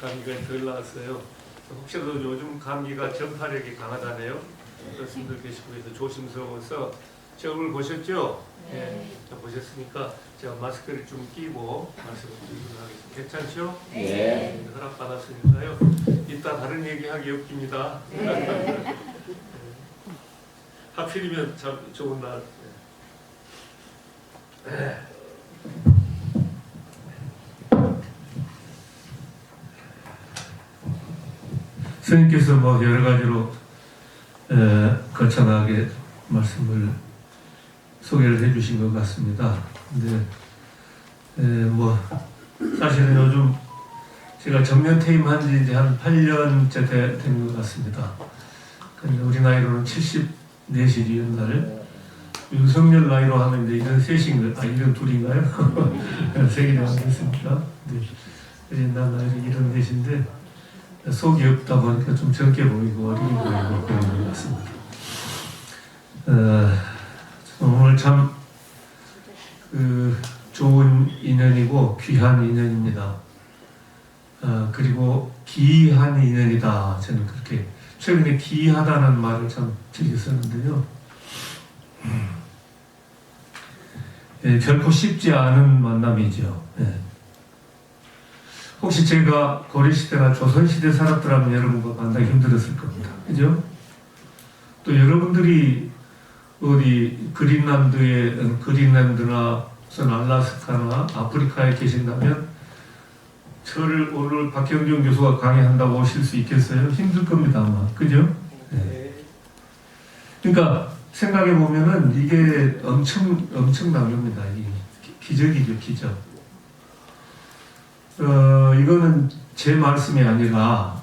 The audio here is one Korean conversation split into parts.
감기가 덜 나왔어요. 혹시라도 요즘 감기가 전파력이 강하다네요. 그런 분들 계시고 해서 조심스러워서 제 얼굴 보셨죠? 네. 자, 보셨으니까 제가 마스크를 좀 끼고 말씀을 드리도록 하겠습니다. 괜찮죠? 네. 허락받았으니까요. 이따 다른 얘기하기 없깁니다. 네. 하필이면 참 좋은 날. 네. 스님께서 뭐 여러 가지로 거창하게 말씀을 소개를 해주신 것 같습니다. 근데 뭐 사실은 요즘 제가 정년 퇴임한 지 이제 한 8년째 된 것 같습니다. 근데 우리 나이로는 74이었날 윤석열 나이로 하면 이제 이런 셋인가요? 아, 이런 둘인가요? 세 개나 하겠습니다. 옛날 나이로 이런 넷인데 속이 없다 보니까 좀 젊게 보이고 어리게 보이고 그런 것 같습니다. 오늘 참 좋은 인연이고 귀한 인연입니다. 그리고 기이한 인연이다. 저는 그렇게 최근에 기이하다는 말을 참 즐겨 쓰는데요. 결코 쉽지 않은 만남이죠. 혹시 제가 고려시대나 조선시대 살았더라면 여러분과 만나기 힘들었을 겁니다. 그죠? 또 여러분들이 어디 그린란드나 무슨 알라스카나 아프리카에 계신다면 저를 오늘 박형준 교수가 강의한다고 오실 수 있겠어요? 힘들 겁니다, 아마. 그죠? 네. 그러니까 생각해 보면은 이게 엄청난 겁니다. 이게 기적이죠, 기적. 이거는 제 말씀이 아니라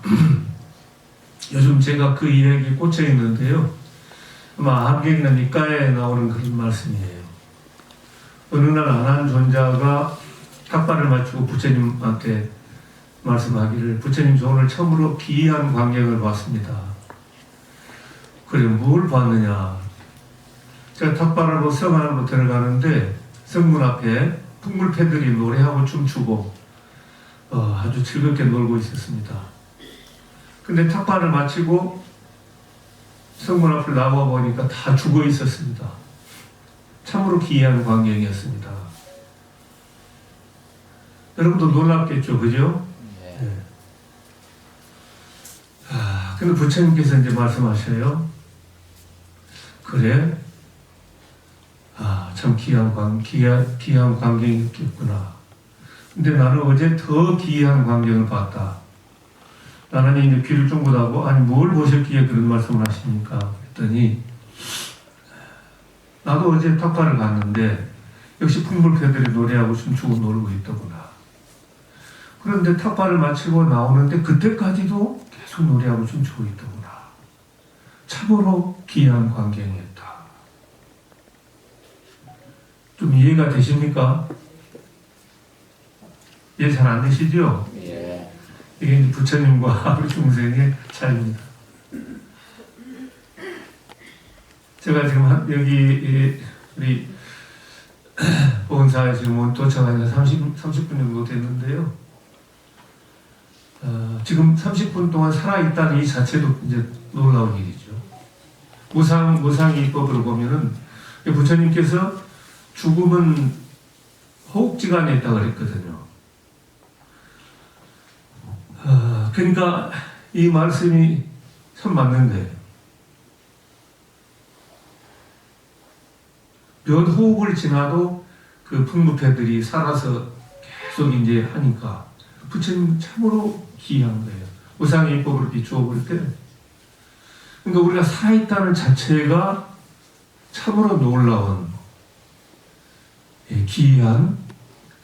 요즘 제가 그 이야기에 꽂혀 있는데요. 아마 한객이나 니까에 나오는 그런 말씀이에요. 어느 날 안한 존자가 탁발을 맞추고 부처님한테 말씀하기를 부처님 저 오늘 처음으로 기이한 광경을 봤습니다. 그래 뭘 봤느냐. 제가 탁발을 하고 성 안으로 들어가는데 성문 앞에 풍물패들이 노래하고 춤추고 아주 즐겁게 놀고 있었습니다. 근데 탁발을 마치고 성문 앞을 나와 보니까 다 죽어 있었습니다. 참으로 기이한 광경이었습니다. 여러분도 놀랍겠죠, 그죠? 네. 근데 부처님께서 이제 말씀하셔요. 그래? 참 기이한 광경이었겠구나. 근데 나는 어제 더 기이한 광경을 봤다. 나는 이제 귀를 쫑긋하고 아니 뭘 보셨기에 그런 말씀을 하십니까? 그랬더니 나도 어제 탁발을 갔는데 역시 풍물패들이 노래하고 춤추고 놀고 있더구나. 그런데 탁발을 마치고 나오는데 그때까지도 계속 노래하고 춤추고 있더구나. 참으로 기이한 광경이었다. 좀 이해가 되십니까? 이해 잘 안 되시죠? 예. 이게 이제 부처님과 우리 중생의 차이입니다. 제가 지금 여기 우리 보건사에 지금 도착한 지 30분 정도 됐는데요. 지금 30분 동안 살아있다는 이 자체도 이제 놀라운 일이죠. 무상이법으로 보면은 부처님께서 죽음은 호흡지간에 있다고 그랬거든요. 그러니까 이 말씀이 참 맞는데 몇 호흡을 지나도 그 풍부패들이 살아서 계속 이제 하니까 부처님 참으로 기이한 거예요. 무상의 입법으로 비추어 볼 때. 그러니까 우리가 살아있다는 자체가 참으로 놀라운 기이한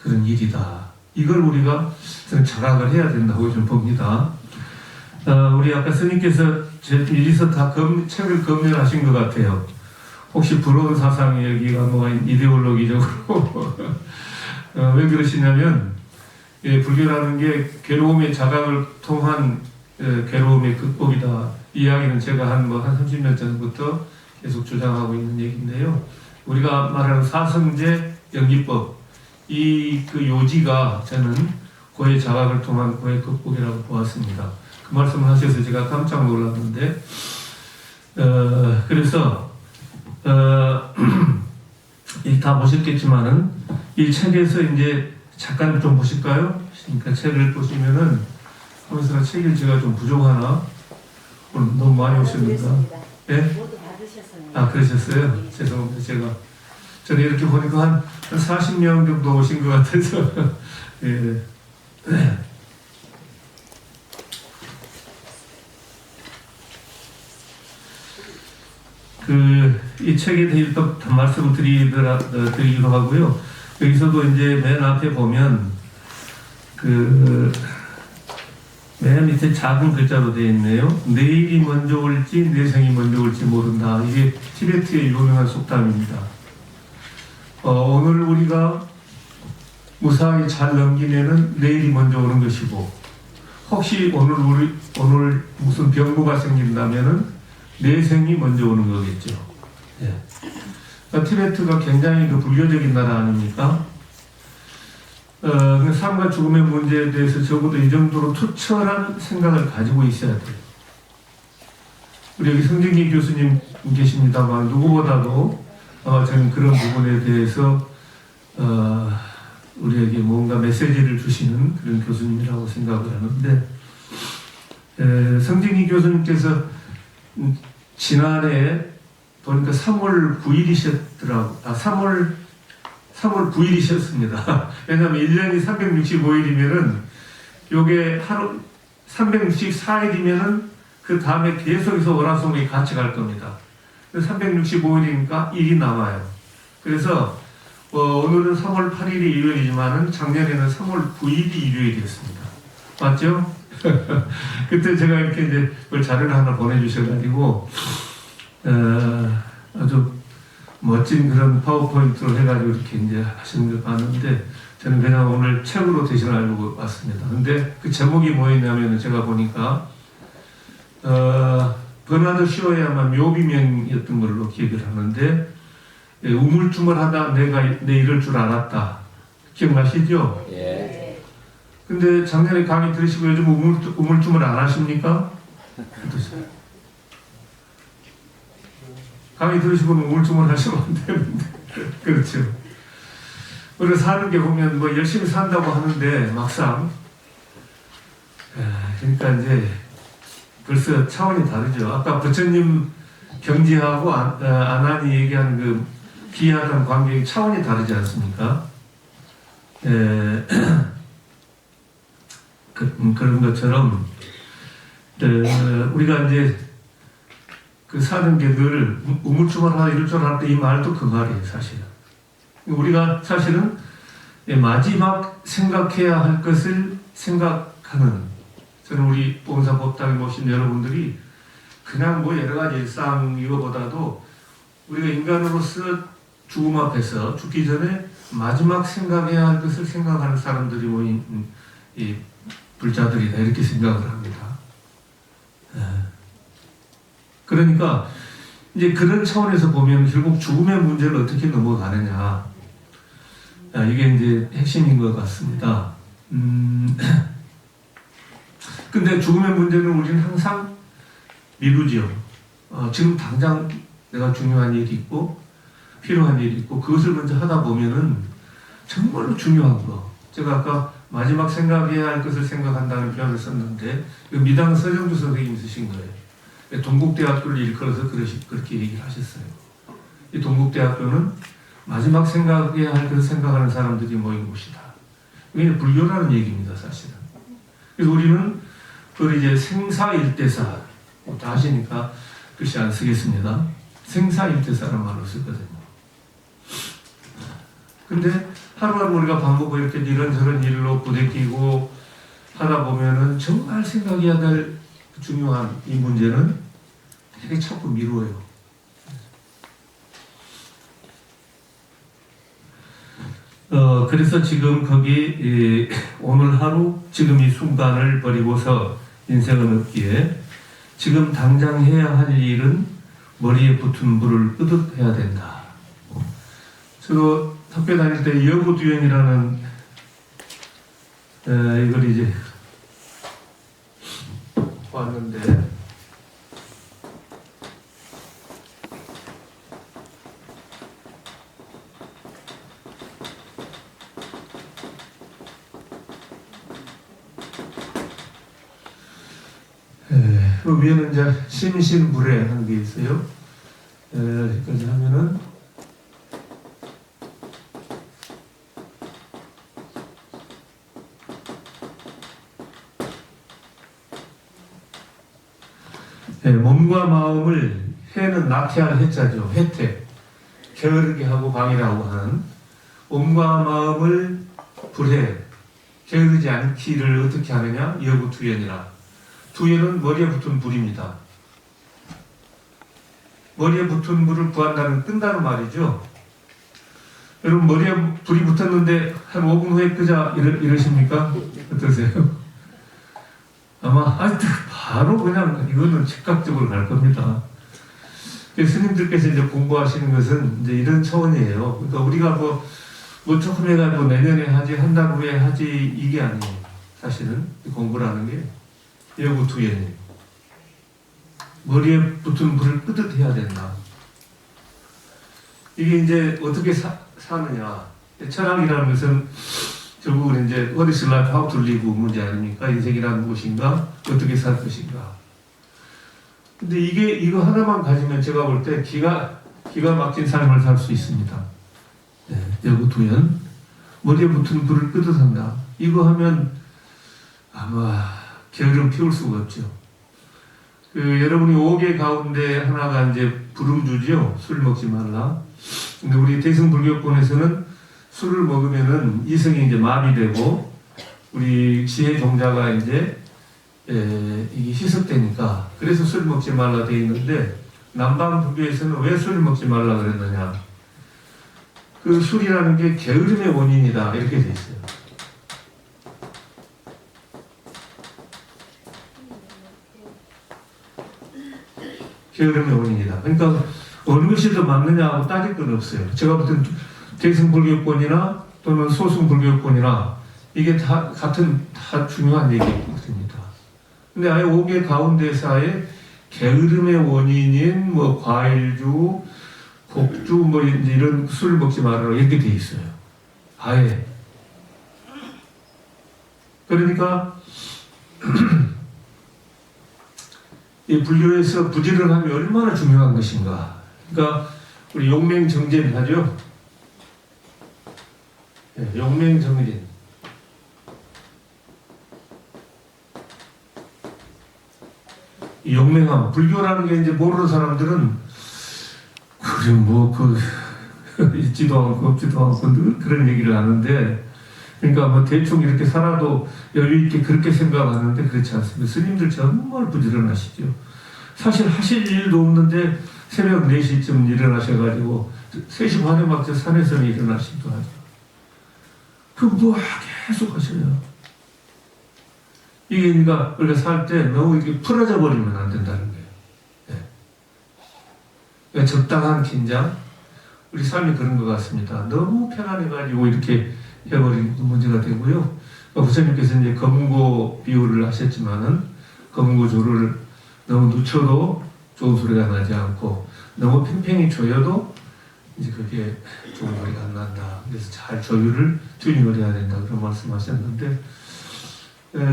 그런 일이다. 이걸 우리가 자각을 해야 된다고 좀 봅니다. 우리 아까 스님께서 미리서 다 책을 검열하신 것 같아요. 혹시 불온 사상이 여기가 뭐 이데올로기적으로 왜 그러시냐면 불교라는 게 괴로움의 자각을 통한 괴로움의 극복이다. 이 이야기는 제가 한 30년 전부터 계속 주장하고 있는 얘기인데요. 우리가 말하는 사성제 연기법 그 요지가 저는 고해 자각을 통한 고해 극복이라고 보았습니다. 그 말씀을 하셔서 제가 깜짝 놀랐는데, 그래서 다 보셨겠지만은 이 책에서 이제 잠깐 좀 보실까요? 그러니까 책을 보시면은 하면서 책 읽기가 좀 부족하나? 오늘 너무 많이 오셨는가? 예? 모두 받으셨어요. 아, 그러셨어요? 죄송합니다. 제가 저는 이렇게 보니까 한 40명 정도 오신 것 같아서 예. 이 책에 대해 또 말씀을 드리기로 하고요. 여기서도 이제 맨 앞에 보면 맨 밑에 작은 글자로 되어 있네요. 내일이 먼저 올지 내생이 먼저 올지 모른다. 이게 티베트의 유명한 속담입니다. 오늘 우리가 무사히 잘 넘기면은 내일이 먼저 오는 것이고, 혹시 오늘 무슨 병고가 생긴다면은 내생이 먼저 오는 거겠죠. 예. 티베트가 굉장히 불교적인 나라 아닙니까? 삶과 죽음의 문제에 대해서 적어도 이 정도로 투철한 생각을 가지고 있어야 돼요. 우리 여기 성진기 교수님 계십니다만 누구보다도 저는 그런 부분에 대해서 우리에게 뭔가 메시지를 주시는 그런 교수님이라고 생각을 하는데, 성진기 교수님께서 지난해 보니까 3월 9일이셨더라고. 3월 9일이셨습니다. 왜냐하면 1년이 365일이면은 요게 하루 364일이면은 그 다음에 계속해서 월화수목이 같이 갈 겁니다. 365일이니까 일이 남아요. 그래서 오늘은 3월 8일이 일요일이지만은 작년에는 3월 9일이 일요일이었습니다. 맞죠? 그때 제가 이렇게 이제 자료를 하나 보내주셔가지고 아주 멋진 그런 파워포인트로 해가지고 이렇게 이제 하시는 걸 봤는데, 저는 그냥 오늘 책으로 대신하려고 왔습니다. 근데 그 제목이 뭐였냐면 제가 보니까 버나드 쇼의 아마 묘비명이었던 걸로 기억을 하는데, 우물쭈물하다 내 이럴 줄 알았다. 기억나시죠? 예. 근데 작년에 강의 들으시고 요즘 우물쭈물 안 하십니까? 강의 들으시고는 우물쭈물 하시면 안 되는데. 그렇죠. 우리가 사는 게 보면 뭐 열심히 산다고 하는데 막상 그러니까 이제 벌써 차원이 다르죠. 아까 부처님 경지하고 아난이 얘기하는 그 기하단 관계의 차원이 다르지 않습니까? 그런 것처럼 우리가 이제 그 사는 게 늘 우물쭈물하다 이럴 줄 알았다, 이 말도 그 말이에요, 사실은. 우리가 사실은 마지막 생각해야 할 것을 생각하는, 저는 우리 봉사법당에 모신 여러분들이 그냥 뭐 여러 가지 일상 이거보다도 우리가 인간으로서 죽음 앞에서 죽기 전에 마지막 생각해야 할 것을 생각하는 사람들이 모인 이 불자들이다, 이렇게 생각을 합니다. 그러니까 이제 그런 차원에서 보면 결국 죽음의 문제를 어떻게 넘어가느냐, 이게 이제 핵심인 것 같습니다. 근데 죽음의 문제는 우리는 항상 미루죠. 지금 당장 내가 중요한 일이 있고 필요한 일이 있고 그것을 먼저 하다 보면은 정말로 중요한 거, 제가 아까 마지막 생각해야 할 것을 생각한다는 표현을 썼는데 미당 서정주 선생님이 쓰신 거예요. 동국대학교를 일컬어서 그렇게 얘기를 하셨어요. 이 동국대학교는 마지막 생각해야 할 것을 생각하는 사람들이 모인 곳이다. 이게 불교라는 얘기입니다, 사실은. 그래서 우리는 그걸 이제 생사일대사, 다 하시니까 글씨 안 쓰겠습니다. 생사일대사라는 말로 쓰거든요. 근데 하루하루 우리가 반복하고 이렇게 이런저런 일로 부대끼고 하다 보면은 정말 생각해야 될 중요한 이 문제는 되게 자꾸 미뤄요. 그래서 지금 거기 오늘 하루 지금 이 순간을 버리고서 인생은 없기에 지금 당장 해야 할 일은 머리에 붙은 불을 끄덕 해야 된다. 저도 학교 다닐 때 여고두연이라는 이걸 이제 왔는데 그 위에는 이제 심신불회 하는 게 있어요. 여기까지 하면은 몸과 마음을 해는 나태할 해자죠. 혜택 게으르게 하고 방해하고 하는 몸과 마음을 불해 게으르지 않기를 어떻게 하느냐? 여구투연이라. 두연은 머리에 붙은 불입니다. 머리에 붙은 불을 구한다는 끈다는 말이죠. 여러분 머리에 불이 붙었는데 한 5분 후에 끄자 이러십니까? 어떠세요? 아마 바로 그냥 이거는 즉각적으로 갈 겁니다. 스님들께서 이제 공부하시는 것은 이제 이런 차원이에요. 그러니까 우리가 뭐 조금 해가지고 내년에 하지, 한 달 후에 하지, 이게 아니에요. 사실은 공부라는 게 여구투연이에요. 머리에 붙은 불을 끄듯 해야 된다. 이게 이제 어떻게 사느냐. 철학이라는 것은 결국은 이제 what is life, how to live 문제 아닙니까? 인생이란 무엇인가? 어떻게 살 것인가? 근데 이거 하나만 가지면 제가 볼 때 기가 막힌 삶을 살 수 있습니다. 여구투연. 머리에 붙은 불을 끄듯 한다. 이거 하면 아마 게으름 피울 수가 없죠. 여러분이 5개 가운데 하나가 이제 불음주지요. 술 먹지 말라. 근데 우리 대승불교권에서는 술을 먹으면은 이성이 이제 마비되고 우리 지혜 종자가 이제 이게 희석되니까 그래서 술 먹지 말라 되어 있는데 남방 불교에서는 왜 술을 먹지 말라 그랬느냐? 그 술이라는 게 게으름의 원인이다 이렇게 돼 있어요. 게으름의 원인이다. 그러니까 어느 것이 더 맞느냐고 따질 건 없어요. 제가 볼 때는 대승불교권이나 또는 소승불교권이나 이게 다 중요한 얘기입니다. 근데 아예 5개 가운데서의 게으름의 원인인 뭐 과일주, 곡주 뭐 이런 술을 먹지 말아라 이렇게 돼 있어요. 아예. 그러니까 이 불교에서 부지런함이 얼마나 중요한 것인가. 그러니까 우리 용맹정진 하죠. 용맹정진. 이 용맹함. 불교라는 게 이제 모르는 사람들은 있지도 않고 없지도 않고 늘 그런 얘기를 하는데, 그러니까 뭐 대충 이렇게 살아도 여유 있게 그렇게 생각하는데 그렇지 않습니다. 스님들 정말 부지런하시죠. 사실 하실 일도 없는데 새벽 4시쯤 일어나셔가지고 3시 반에 막 저 산에서 일어나시기도 하죠. 뭐 계속 하셔요. 이게 그러니까 우리가 살 때 너무 이렇게 풀어져 버리면 안 된다는 거예요. 그러니까 적당한 긴장. 우리 삶이 그런 것 같습니다. 너무 편안해가지고 이렇게 해버리는 문제가 되고요. 부처님께서 이제 검은고 비유를 하셨지만은 검은고 조를 너무 늦춰도 좋은 소리가 나지 않고 너무 팽팽히 조여도 이제 그게 좋은 소리가 안 난다. 그래서 잘 조율을 튜닝을 해야 된다. 그런 말씀하셨는데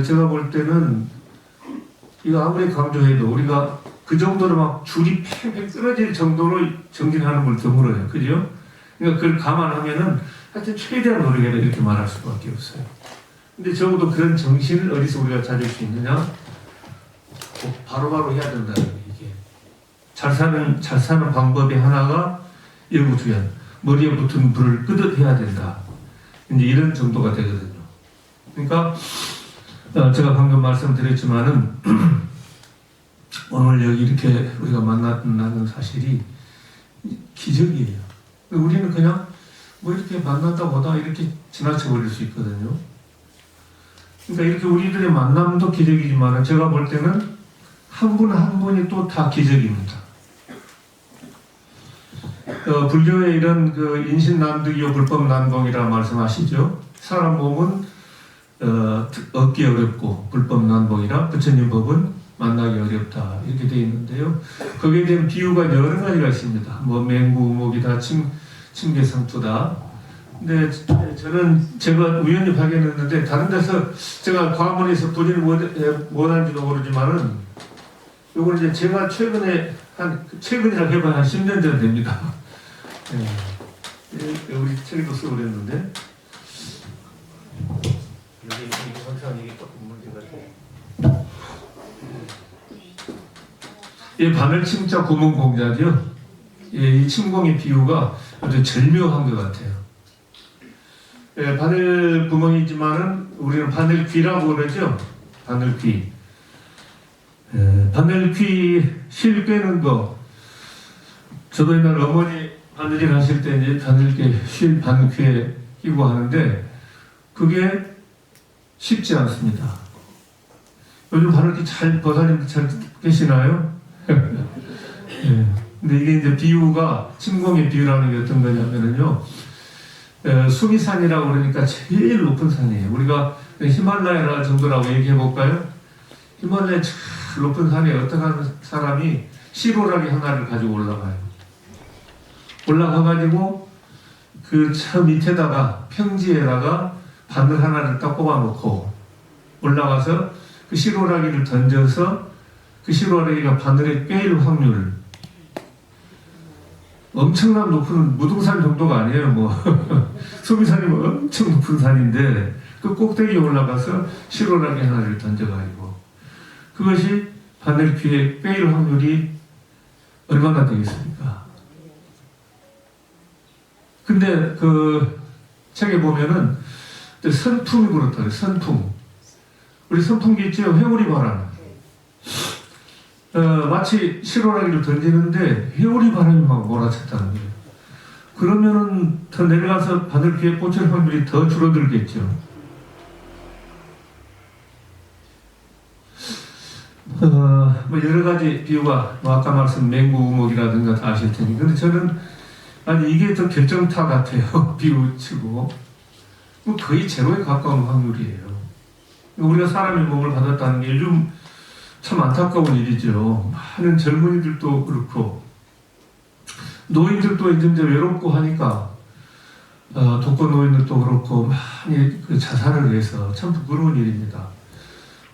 제가 볼 때는 이거 아무리 강조해도 우리가 그 정도로 막 줄이 팽팽 끊어질 정도로 정진하는 걸 드물어요. 그죠? 그러니까 그걸 감안하면은 하여튼 최대한 노력해라 이렇게 말할 수밖에 없어요. 근데 적어도 그런 정신을 어디서 우리가 찾을 수 있느냐? 바로바로 해야 된다는 게 이게. 잘 사는 방법의 하나가 여구투연. 머리에 붙은 불을 끄듯 해야 된다. 이제 이런 정도가 되거든요. 그러니까 제가 방금 말씀드렸지만은 오늘 여기 이렇게 우리가 만났다는 사실이 기적이에요. 우리는 그냥 뭐 이렇게 만났다고 하다 이렇게 지나쳐 버릴 수 있거든요. 그러니까 이렇게 우리들의 만남도 기적이지만 제가 볼 때는 한 분 한 분이 또 다 기적입니다. 불교의 이런 인신난득이요 불법난공이라 말씀하시죠. 사람 몸은 얻기 어렵고 불법 난복이라 부처님 법은 만나기 어렵다 이렇게 되어 있는데요. 거기에 대한 비유가 여러 가지가 있습니다. 뭐 맹구우목이다, 침계상투다. 근데 저는 제가 우연히 발견했는데 다른 데서 제가 과문에서 본인이 못한지도 모르지만은 요건 이제 제가 최근이라 해봐야 한 10년 전 됩니다. 네. 우리 책에도 쓰고 그랬는데 여기 항상 이게 조금 문제가 돼. 이 바늘 침자 구멍 공자죠. 이 침공의 비유가 아주 절묘한 것 같아요. 바늘 구멍이지만은 우리는 바늘귀라고 그러죠. 바늘귀. 바늘귀 실 꿰는 거. 저도 옛날 어머니 바느질 하실 때 이제 바늘귀 실 바늘귀에 끼고 하는데 그게 쉽지 않습니다. 요즘 바늘귀 잘 버사님들 잘 계시나요? 네. 근데 이게 이제 비유가 침공의 비유라는 게 어떤 거냐면은요. 수미산이라고 그러니까 제일 높은 산이에요. 우리가 히말라야 정도라고 얘기해 볼까요? 히말라야 제일 높은 산에 어떤 사람이 시로라기 하나를 가지고 올라가요. 올라가가지고 그 저 밑에다가 평지에다가 바늘 하나를 딱 꼽아놓고 올라가서 그 시로라기를 던져서 그 시로라기가 바늘에 꿰일 확률 엄청난 높은 무등산 정도가 아니에요. 뭐 소미산이면 엄청 높은 산인데 그 꼭대기에 올라가서 시로라기 하나를 던져가지고 그것이 바늘 귀에 꿰일 확률이 얼마나 되겠습니까? 근데 그 책에 보면은 선풍이 그렇다. 선풍. 우리 선풍기 있죠? 회오리 바람. 마치 시로라기를 던지는데 회오리 바람이 막 몰아쳤다는 거예요. 그러면은 더 내려가서 바늘 귀에 꽂힐 확률이 더 줄어들겠죠. 뭐 여러 가지 비유가 뭐 아까 말씀 맹구우목이라든가 다 아실 테니. 근데 저는 아니 이게 더 결정타 같아요. 비유치고 뭐 거의 제로에 가까운 확률이에요. 우리가 사람의 몸을 받았다는 게 요즘 참 안타까운 일이죠. 많은 젊은이들도 그렇고 노인들도 이제 외롭고 하니까 독거 노인들도 그렇고 많이 그 자살을 해서 참 부끄러운 일입니다.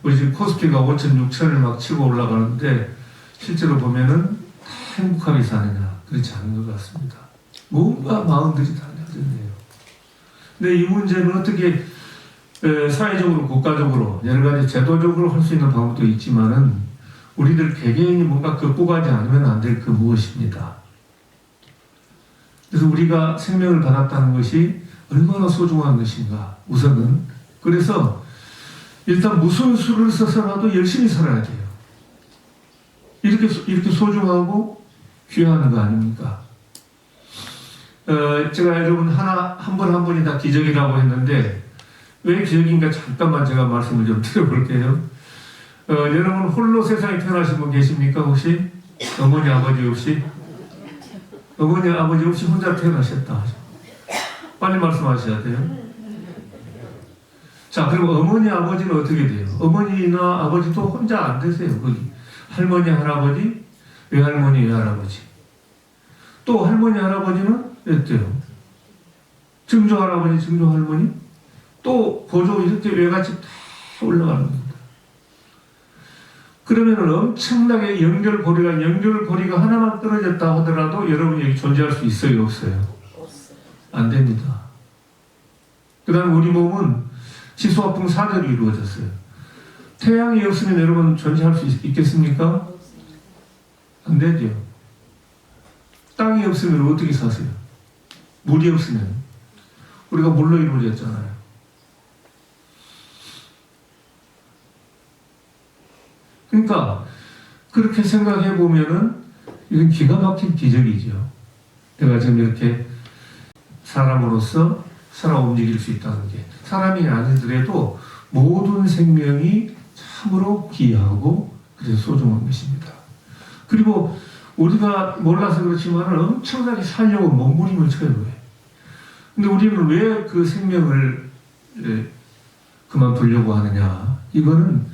우리 지금 코스피가 5천, 6천을 막 치고 올라가는데 실제로 보면은 다 행복하게 사느냐 그렇지 않은 것 같습니다. 뭔가 마음들이 달라졌네요. 근데 이 문제는 어떻게 사회적으로 국가적으로 여러 가지 제도적으로 할 수 있는 방법도 있지만은 우리들 개개인이 뭔가 극복하지 않으면 안 될 그 무엇입니다. 그래서 우리가 생명을 받았다는 것이 얼마나 소중한 것인가 우선은 그래서 일단 무슨 수를 써서라도 열심히 살아야 돼요. 이렇게 소중하고 귀한 거 아닙니까? 제가 여러분 한 분 한 분이 다 기적이라고 했는데 왜 기적인가 잠깐만 제가 말씀을 좀 드려볼게요. 여러분 홀로 세상에 태어나신 분 계십니까 혹시? 어머니 아버지 없이? 어머니 아버지 없이 혼자 태어나셨다. 빨리 말씀하셔야 돼요. 자 그럼 어머니 아버지는 어떻게 돼요? 어머니나 아버지도 혼자 안 되세요. 거기 할머니 할아버지 외할머니 외할아버지 또 할머니 할아버지는 어때요? 증조 할아버지 증조 할머니 또 보조 이렇게 외갓집 다 올라가는 겁니다. 그러면 엄청나게 연결고리가 하나만 떨어졌다 하더라도 여러분이 여기 존재할 수 있어요 없어요? 안 됩니다. 그 다음에 우리 몸은 지수화풍 4대로 이루어졌어요. 태양이 없으면 여러분 존재할 수 있겠습니까? 안 되죠. 땅이 없으면 어떻게 사세요? 물이 없으면 우리가 물로 이루어졌잖아요. 그러니까 그렇게 생각해 보면은 이건 기가 막힌 기적이죠. 내가 지금 이렇게 사람으로서 살아 움직일 수 있다는 게 사람이 아니더라도 모든 생명이 참으로 귀하고 그래서 소중한 것입니다. 그리고 우리가 몰라서 그렇지만 엄청나게 살려고 몸부림을 쳐요. 근데 우리는 왜 그 생명을 그만두려고 하느냐. 이거는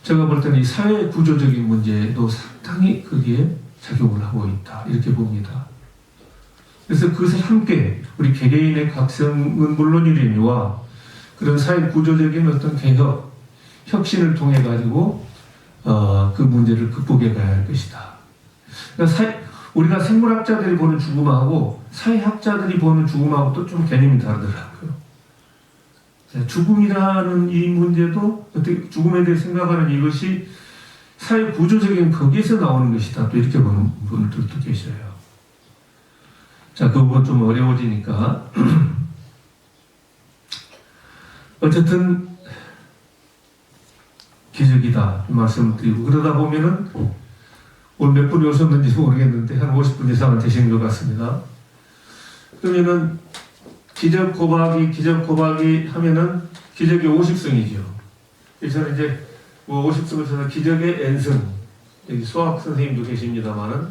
제가 볼 때는 이 사회 구조적인 문제도 상당히 거기에 작용을 하고 있다. 이렇게 봅니다. 그래서 그것을 함께 우리 개개인의 각성은 물론이니와 그런 사회 구조적인 어떤 개혁, 혁신을 통해 가지고 그 문제를 극복해 가야 할 것이다. 그러니까 우리가 생물학자들이 보는 죽음하고 사회학자들이 보는 죽음하고 또 좀 개념이 다르더라고요. 죽음이라는 이 문제도 어떻게 죽음에 대해 생각하는 이것이 사회 구조적인 거기에서 나오는 것이다. 또 이렇게 보는 분들도 계셔요. 자, 그 부분 좀 어려워지니까 어쨌든 기적이다 이 말씀을 드리고 그러다 보면은 오늘 몇 분이 오셨는지 모르겠는데 한 50분 이상은 되신 것 같습니다. 그러면은 기적 고박이 하면은 기적의 50성이죠. 그래서 이제 뭐 50성을 쳐서 기적의 N성, 여기 수학 선생님도 계십니다만은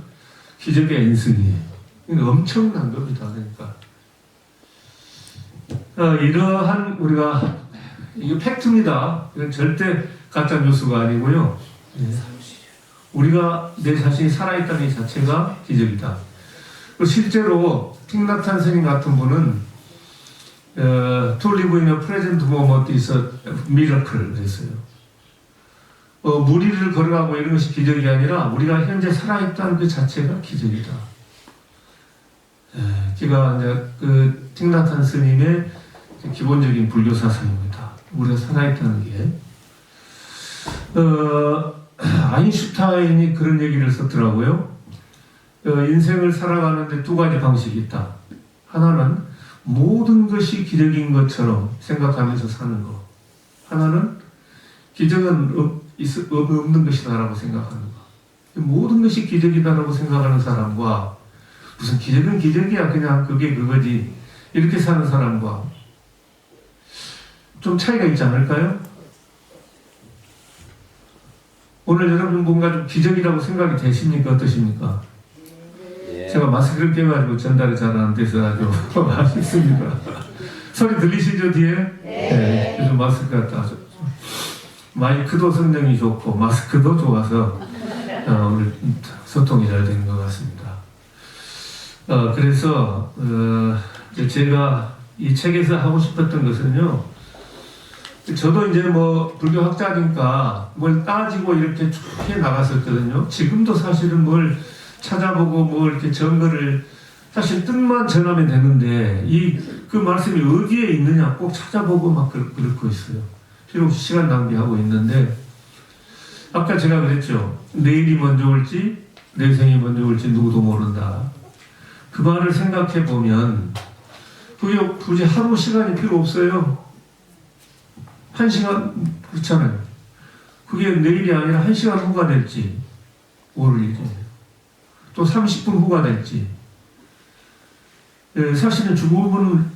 기적의 N성이에요. 이거 엄청난 겁니다. 그러니까 이러한 우리가 이게 팩트입니다. 이건 절대 가짜 뉴스가 아니고요. 우리가 내 자신이 살아있다는 이 자체가 기적이다. 실제로 틱나탄 스님 같은 분은 To live in a present moment is a miracle 그랬어요. 무리를 걸어가고 이런 것이 기적이 아니라 우리가 현재 살아있다는 그 자체가 기적이다. 제가 이제 그 틱나탄 스님의 기본적인 불교 사상입니다. 우리가 살아있다는 게 아인슈타인이 그런 얘기를 썼더라고요. 인생을 살아가는데 두 가지 방식이 있다. 하나는 모든 것이 기적인 것처럼 생각하면서 사는 거. 하나는 기적은 없는 것이다라고 생각하는 거. 모든 것이 기적이다라고 생각하는 사람과 무슨 기적은 기적이야 그냥 그게 그거지 이렇게 사는 사람과 좀 차이가 있지 않을까요? 오늘 여러분 뭔가 좀 기적이라고 생각이 되십니까? 어떠십니까? 제가 마스크를 껴가지고 전달이 잘 안 돼서 아주 아쉽습니다. 소리 들리시죠 뒤에? 네. 요즘 마스크가 아주 마이크도 성능이 좋고 마스크도 좋아서 오늘 소통이 잘 되는 것 같습니다. 그래서 제가 이 책에서 하고 싶었던 것은요. 저도 이제 뭐 불교학자니까 뭘 따지고 이렇게 쭉 해 나갔었거든요. 지금도 사실은 뭘 찾아보고 뭐 이렇게 정거를 사실 뜻만 전하면 되는데 그 말씀이 어디에 있느냐 꼭 찾아보고 막 그렇고 있어요. 필요 없이 시간 낭비하고 있는데 아까 제가 그랬죠. 내일이 먼저 올지 내생이 먼저 올지 누구도 모른다. 그 말을 생각해 보면 그게 굳이 하루 시간이 필요 없어요. 1시간 그렇잖아요. 그게 내일이 아니라 1시간 후가 될지 모를 일이에요. 또 30분 후가 될지. 사실은 죽음은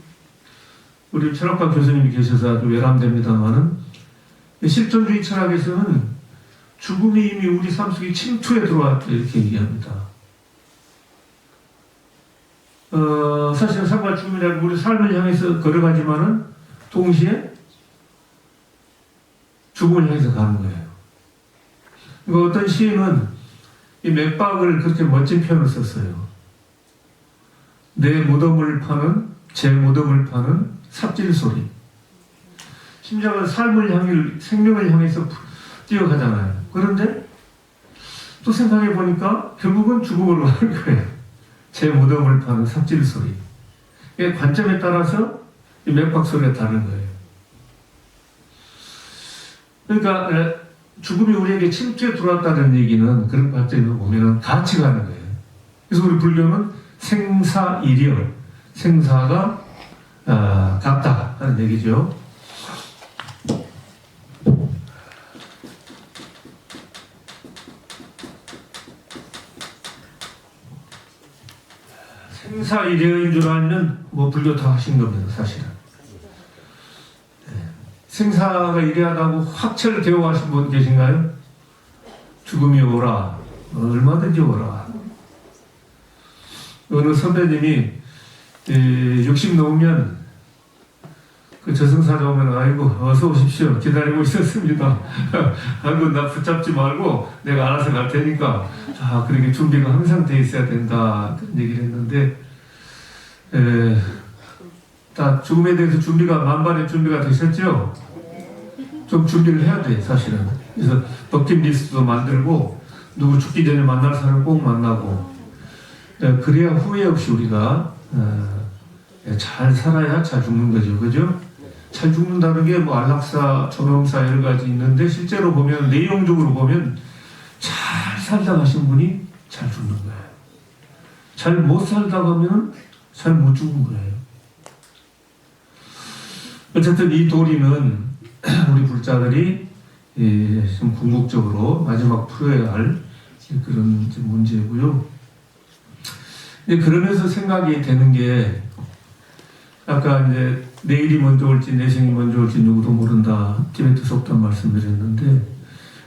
우리 철학과 교수님이 계셔서 아주 외람됩니다만은 실존주의 철학에서는 죽음이 이미 우리 삶 속에 침투에 들어왔다 이렇게 얘기합니다. 사실은 삶과 죽음이라는 우리 삶을 향해서 걸어가지만은 동시에 죽음을 향해서 가는 거예요. 그러니까 어떤 시인은 이 맥박을 그렇게 멋진 표현을 썼어요. 내 무덤을 파는, 제 무덤을 파는 삽질 소리. 심장은 생명을 향해서 뛰어가잖아요. 그런데 또 생각해 보니까 결국은 죽음으로 가는 거예요. 제 무덤을 파는 삽질 소리. 관점에 따라서 이 맥박 소리가 다른 거예요. 그러니까 죽음이 우리에게 침투에 들어왔다는 얘기는 그런 관점으로 보면 같이 가는 거예요. 그래서 우리 불교는 생사일이요. 생사가 같다 하는 얘기죠. 생사일여인 줄 알면 뭐 불교 다 하신 겁니다. 사실은. 생사가 이래하다고 확철되어 가신 분 계신가요? 죽음이 오라. 얼마든지 오라. 어느 선배님이 60 넘으면 그 저승사자 오면 아이고 어서 오십시오 기다리고 있었습니다. 아이고 나 붙잡지 말고 내가 알아서 갈 테니까 자 그렇게 준비가 항상 돼 있어야 된다 그런 얘기를 했는데 다 죽음에 대해서 준비가 만반의 준비가 되셨죠? 좀 준비를 해야 돼 사실은. 그래서 버킷리스트도 만들고 누구 죽기 전에 만날 사람 꼭 만나고 그래야 후회 없이 우리가 잘 살아야 잘 죽는 거죠. 그죠? 잘 죽는다는 게 뭐 안락사, 존엄사 여러 가지 있는데 실제로 보면 내용적으로 보면 잘 살다 가신 분이 잘 죽는 거예요. 잘 못 살다 가면 잘 못 죽은 거예요. 어쨌든 이 도리는 우리 불자들이 좀 궁극적으로 마지막 풀어야 할 그런 문제고요. 그러면서 생각이 되는 게 아까 이제 내일이 먼저 올지 내생이 먼저 올지 누구도 모른다 티베트 속담 말씀드렸는데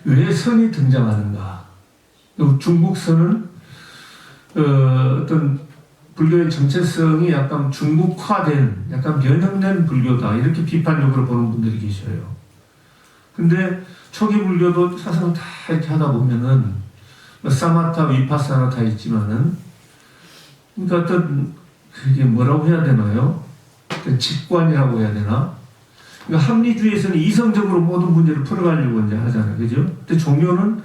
왜 선이 등장하는가? 중국 선은 어떤 불교의 정체성이 약간 중국화된 약간 변형된 불교다 이렇게 비판적으로 보는 분들이 계셔요. 근데 초기 불교도 사실은 다 이렇게 하다 보면은 사마타, 위파사나 다 있지만은 그러니까 어떤 그게 뭐라고 해야 되나요? 직관이라고 해야 되나? 그러니까 합리주의에서는 이성적으로 모든 문제를 풀어가려고 이제 하잖아요, 그죠? 근데 종교는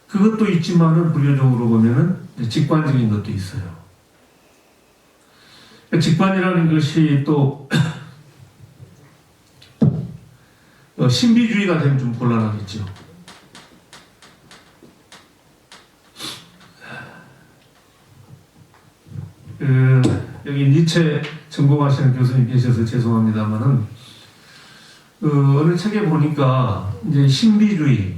그것도 있지만은 불교적으로 보면은 직관적인 것도 있어요. 직관이라는 것이 또 신비주의가 되면 좀 곤란하겠죠. 여기 니체 전공하시는 교수님 계셔서 죄송합니다만은 어느 책에 보니까 이제 신비주의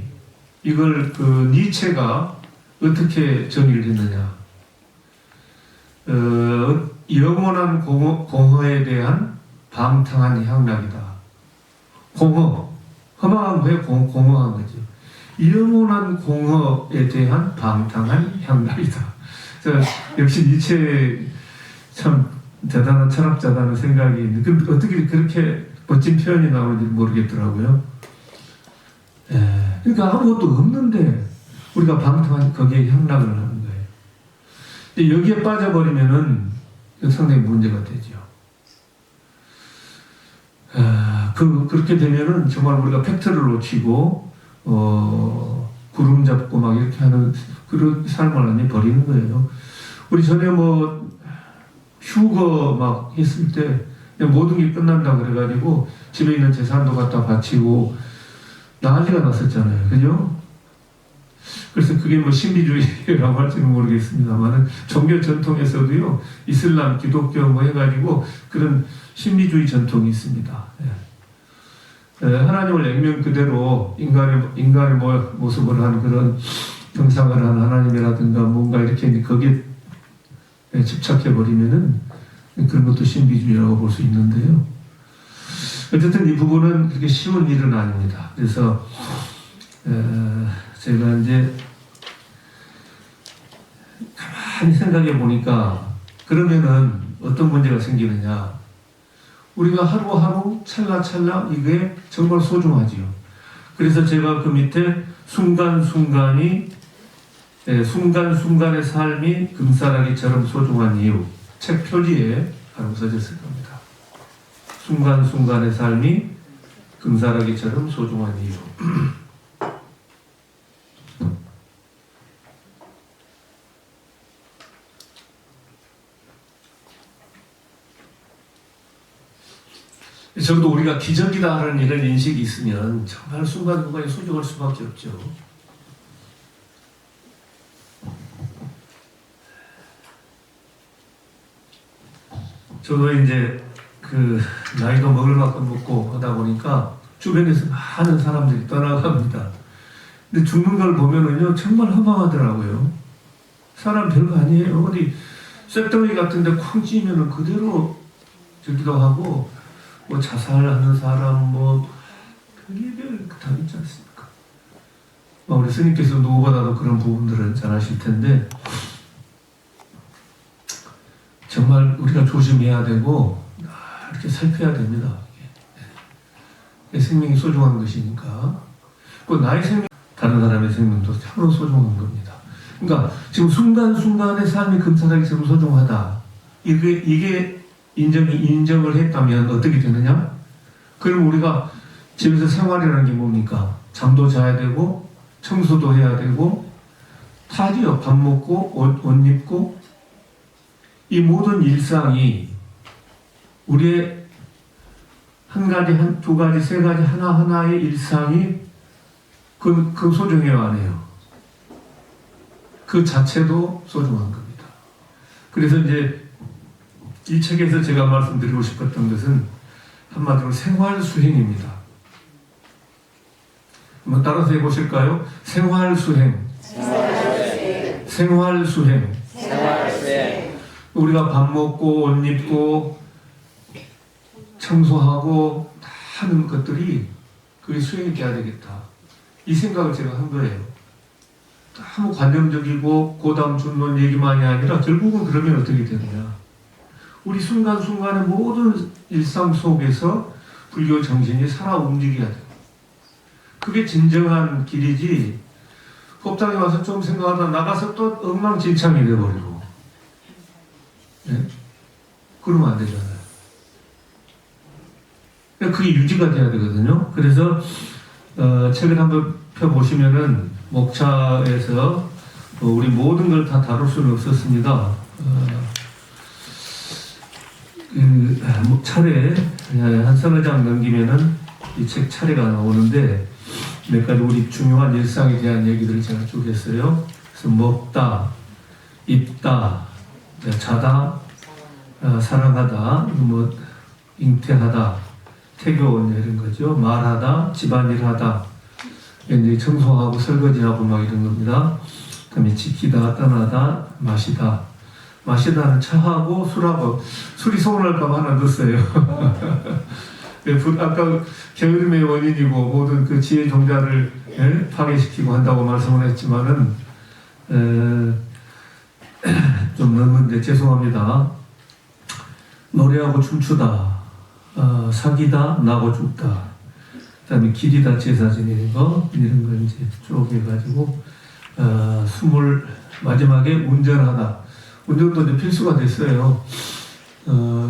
이걸 니체가 어떻게 정의를 했느냐? 영원한 공허에 대한 방탕한 향락이다. 공허, 허망한 거에 공허한 거죠. 영원한 공허에 대한 방탕한 향락이다. 역시 니체 참 대단한 철학자다는 생각이 있는데 어떻게 그렇게 멋진 표현이 나오는지 모르겠더라고요. 그러니까 아무것도 없는데 우리가 방탕한 거기에 향락을 하는 거예요. 근데 여기에 빠져버리면은 상당히 문제가 되죠. 그렇게 되면은 정말 우리가 팩트를 놓치고 구름 잡고 막 이렇게 하는 그런 삶을 완전히 버리는 거예요. 우리 전에 뭐 휴거 막 했을 때 모든 게 끝난다 그래가지고 집에 있는 재산도 갖다 바치고 난리가 났었잖아요. 그죠? 그래서 그게 뭐 신비주의라고 할지는 모르겠습니다만 종교 전통에서도요 이슬람, 기독교 뭐 해가지고 그런 신비주의 전통이 있습니다. 하나님을 액면 그대로 인간의 모습을 한 그런 형상을 한 하나님이라든가 뭔가 이렇게 거기에 집착해버리면은 그런 것도 신비주의라고 볼 수 있는데요. 어쨌든 이 부분은 그렇게 쉬운 일은 아닙니다. 그래서 제가 이제 가만히 생각해 보니까 그러면은 어떤 문제가 생기느냐. 우리가 하루하루 찰나찰나 이게 정말 소중하지요. 그래서 제가 그 밑에 순간순간의 삶이 금사라기처럼 소중한 이유 책 표지에 바로 써졌을 겁니다. 순간순간의 삶이 금사라기처럼 소중한 이유. 적어도 우리가 기적이다 하는 이런 인식이 있으면 정말 순간순간이 소중할 수밖에 없죠. 저도 이제 나이도 먹을 만큼 먹고 하다 보니까 주변에서 많은 사람들이 떠나갑니다. 근데 죽는 걸 보면은요 정말 허망하더라고요. 사람 별거 아니에요. 어디 쇳덩이 같은데 콩 찌면은 그대로 저기도 하고 뭐 자살하는 사람 뭐 별의별 다 있지 않습니까? 우리 스님께서 누구보다도 그런 부분들은 잘 아실 텐데 정말 우리가 조심해야 되고 이렇게 살펴야 됩니다. 내 생명이 소중한 것이니까. 그 나의 생명, 다른 사람의 생명도 참으로 소중한 겁니다. 그러니까 지금 순간순간의 삶이 금사라기 처럼 소중하다. 이게 인정을 했다면 어떻게 되느냐? 그럼 우리가 집에서 생활이라는 게 뭡니까? 잠도 자야 되고, 청소도 해야 되고, 타지요. 밥 먹고, 옷 입고, 이 모든 일상이 우리의 한 가지, 두 가지, 세 가지, 하나하나의 일상이 그 소중해요, 안 해요? 그 자체도 소중한 겁니다. 그래서 이제 이 책에서 제가 말씀드리고 싶었던 것은 한마디로 생활수행입니다. 한번 따라서 해보실까요? 생활수행. 생활수행. 우리가 밥 먹고 옷 입고 청소하고 다 하는 것들이 그게 수행이 돼야 되겠다. 이 생각을 제가 한 거예요. 너무 관념적이고 고담준론 얘기만이 아니라 결국은 그러면 어떻게 되느냐. 우리 순간순간의 모든 일상 속에서 불교 정신이 살아 움직여야 돼요. 그게 진정한 길이지 법당에 와서 좀 생각하다 나가서 또 엉망진창이 돼버리고 네? 그러면 안 되잖아요. 그게 유지가 돼야 되거든요. 그래서 책을 한번 펴보시면은 목차에서 우리 모든 걸 다 다룰 수는 없었습니다. 차례 한 서너 장 넘기면은 이 책 차례가 나오는데 몇 가지 우리 중요한 일상에 대한 얘기들을 제가 쭉 했어요. 그래서 먹다, 입다, 자다, 사랑하다, 뭐 잉태하다, 태교 이런 거죠. 말하다, 집안일하다, 이제 청소하고 설거지하고 막 이런 겁니다. 그다음에 지키다, 떠나다, 마시다. 마시다는 차하고 술하고 술이 서운할까봐 하나 넣었어요. 아까 게으름의 원인이고 모든 그 지혜 종자를 파괴시키고 한다고 말씀을 했지만은 좀 넘는데 죄송합니다. 노래하고 춤추다, 사귀다, 나고 죽다, 그다음에 길이다, 제사 지내는 거 이런 걸 이제 쭉 해가지고 마지막에 운전하다. 운전도 이제 필수가 됐어요.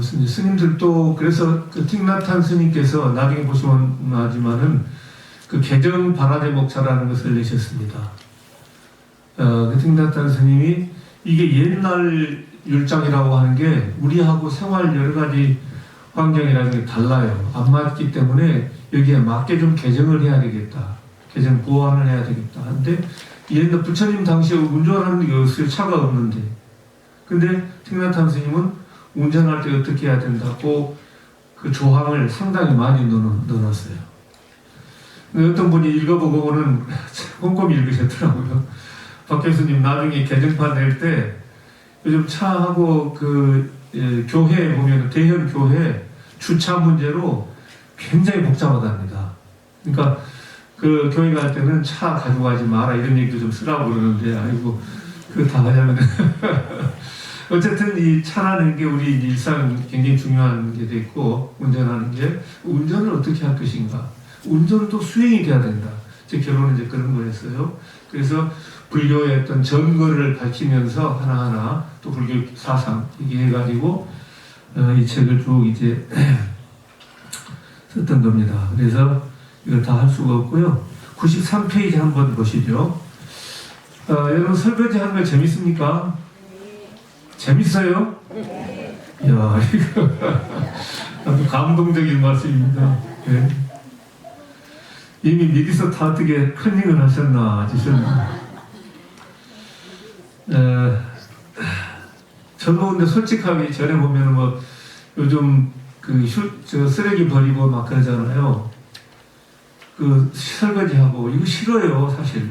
스님들도 그래서 그 틱나탄 스님께서 나중에 보시면 하지만은 그 개정 바라대 목차라는 것을 내셨습니다. 그 틱나탄 스님이 이게 옛날 율장이라고 하는 게 우리하고 생활 여러 가지 환경이라는 게 달라요. 안 맞기 때문에 여기에 맞게 좀 개정을 해야 되겠다. 개정 보완을 해야 되겠다. 근데 옛날 부처님 당시에 운전하는 게 없어요. 차가 없는데. 근데 틱나탄 스님은 운전할 때 어떻게 해야 된다고 그 조항을 상당히 많이 넣어놨어요. 근데 어떤 분이 읽어보고는 꼼꼼히 읽으셨더라고요. 박 교수님 나중에 개정판 낼 때 요즘 차하고 그 교회 보면 대형 교회 주차 문제로 굉장히 복잡하답니다. 그러니까 그 교회 갈 때는 차 가져가지 마라 이런 얘기도 좀 쓰라고 그러는데 아이고 그거 다 하려면 어쨌든 이 차라는 게 우리 일상 굉장히 중요한 게 됐고 운전하는 게 운전을 어떻게 할 것인가 운전도 수행이 돼야 된다. 제 결론은 이제 그런 거였어요. 그래서 불교의 어떤 전거를 밝히면서 하나하나 또 불교 사상 얘기해가지고 이 책을 쭉 이제 썼던 겁니다. 그래서 이걸 다 할 수가 없고요. 93페이지 한번 보시죠. 여러분 설거지 하는 거 재밌습니까? 재밌어요? 이야, 이거 아주 감동적인 말씀입니다. 네. 이미 미리서 다 어떻게 컨닝을 하셨나 하셨나. 저도 근데 솔직하게 전에 보면 뭐 요즘 저 쓰레기 버리고 막 그러잖아요. 그 설거지하고 이거 싫어요 사실.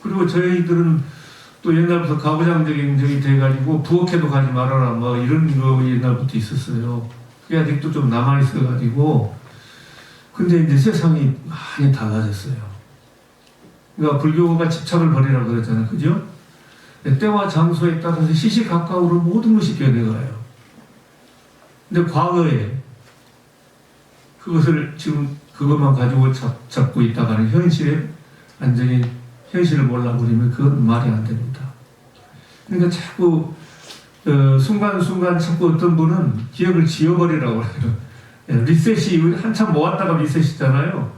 그리고 저희들은 또 옛날부터 가부장적인 적이 돼가지고 부엌에도 가지 말아라 뭐 이런 거 옛날부터 있었어요. 그게 아직도 좀 남아 있어가지고 근데 이제 세상이 많이 달라졌어요. 그러니까 불교가 집착을 버리라고 그랬잖아요, 그죠? 때와 장소에 따라서 시시각각으로 모든 것이 변해가요. 근데 과거에 그것을 지금 그것만 가지고 잡고 있다가는 현실에 완전히 현실을 몰라버리면 그건 말이 안 됩니다. 그러니까 자꾸 순간순간 자꾸 어떤 분은 기억을 지워버리라고 해요. 리셋이 한참 모았다가 리셋이잖아요.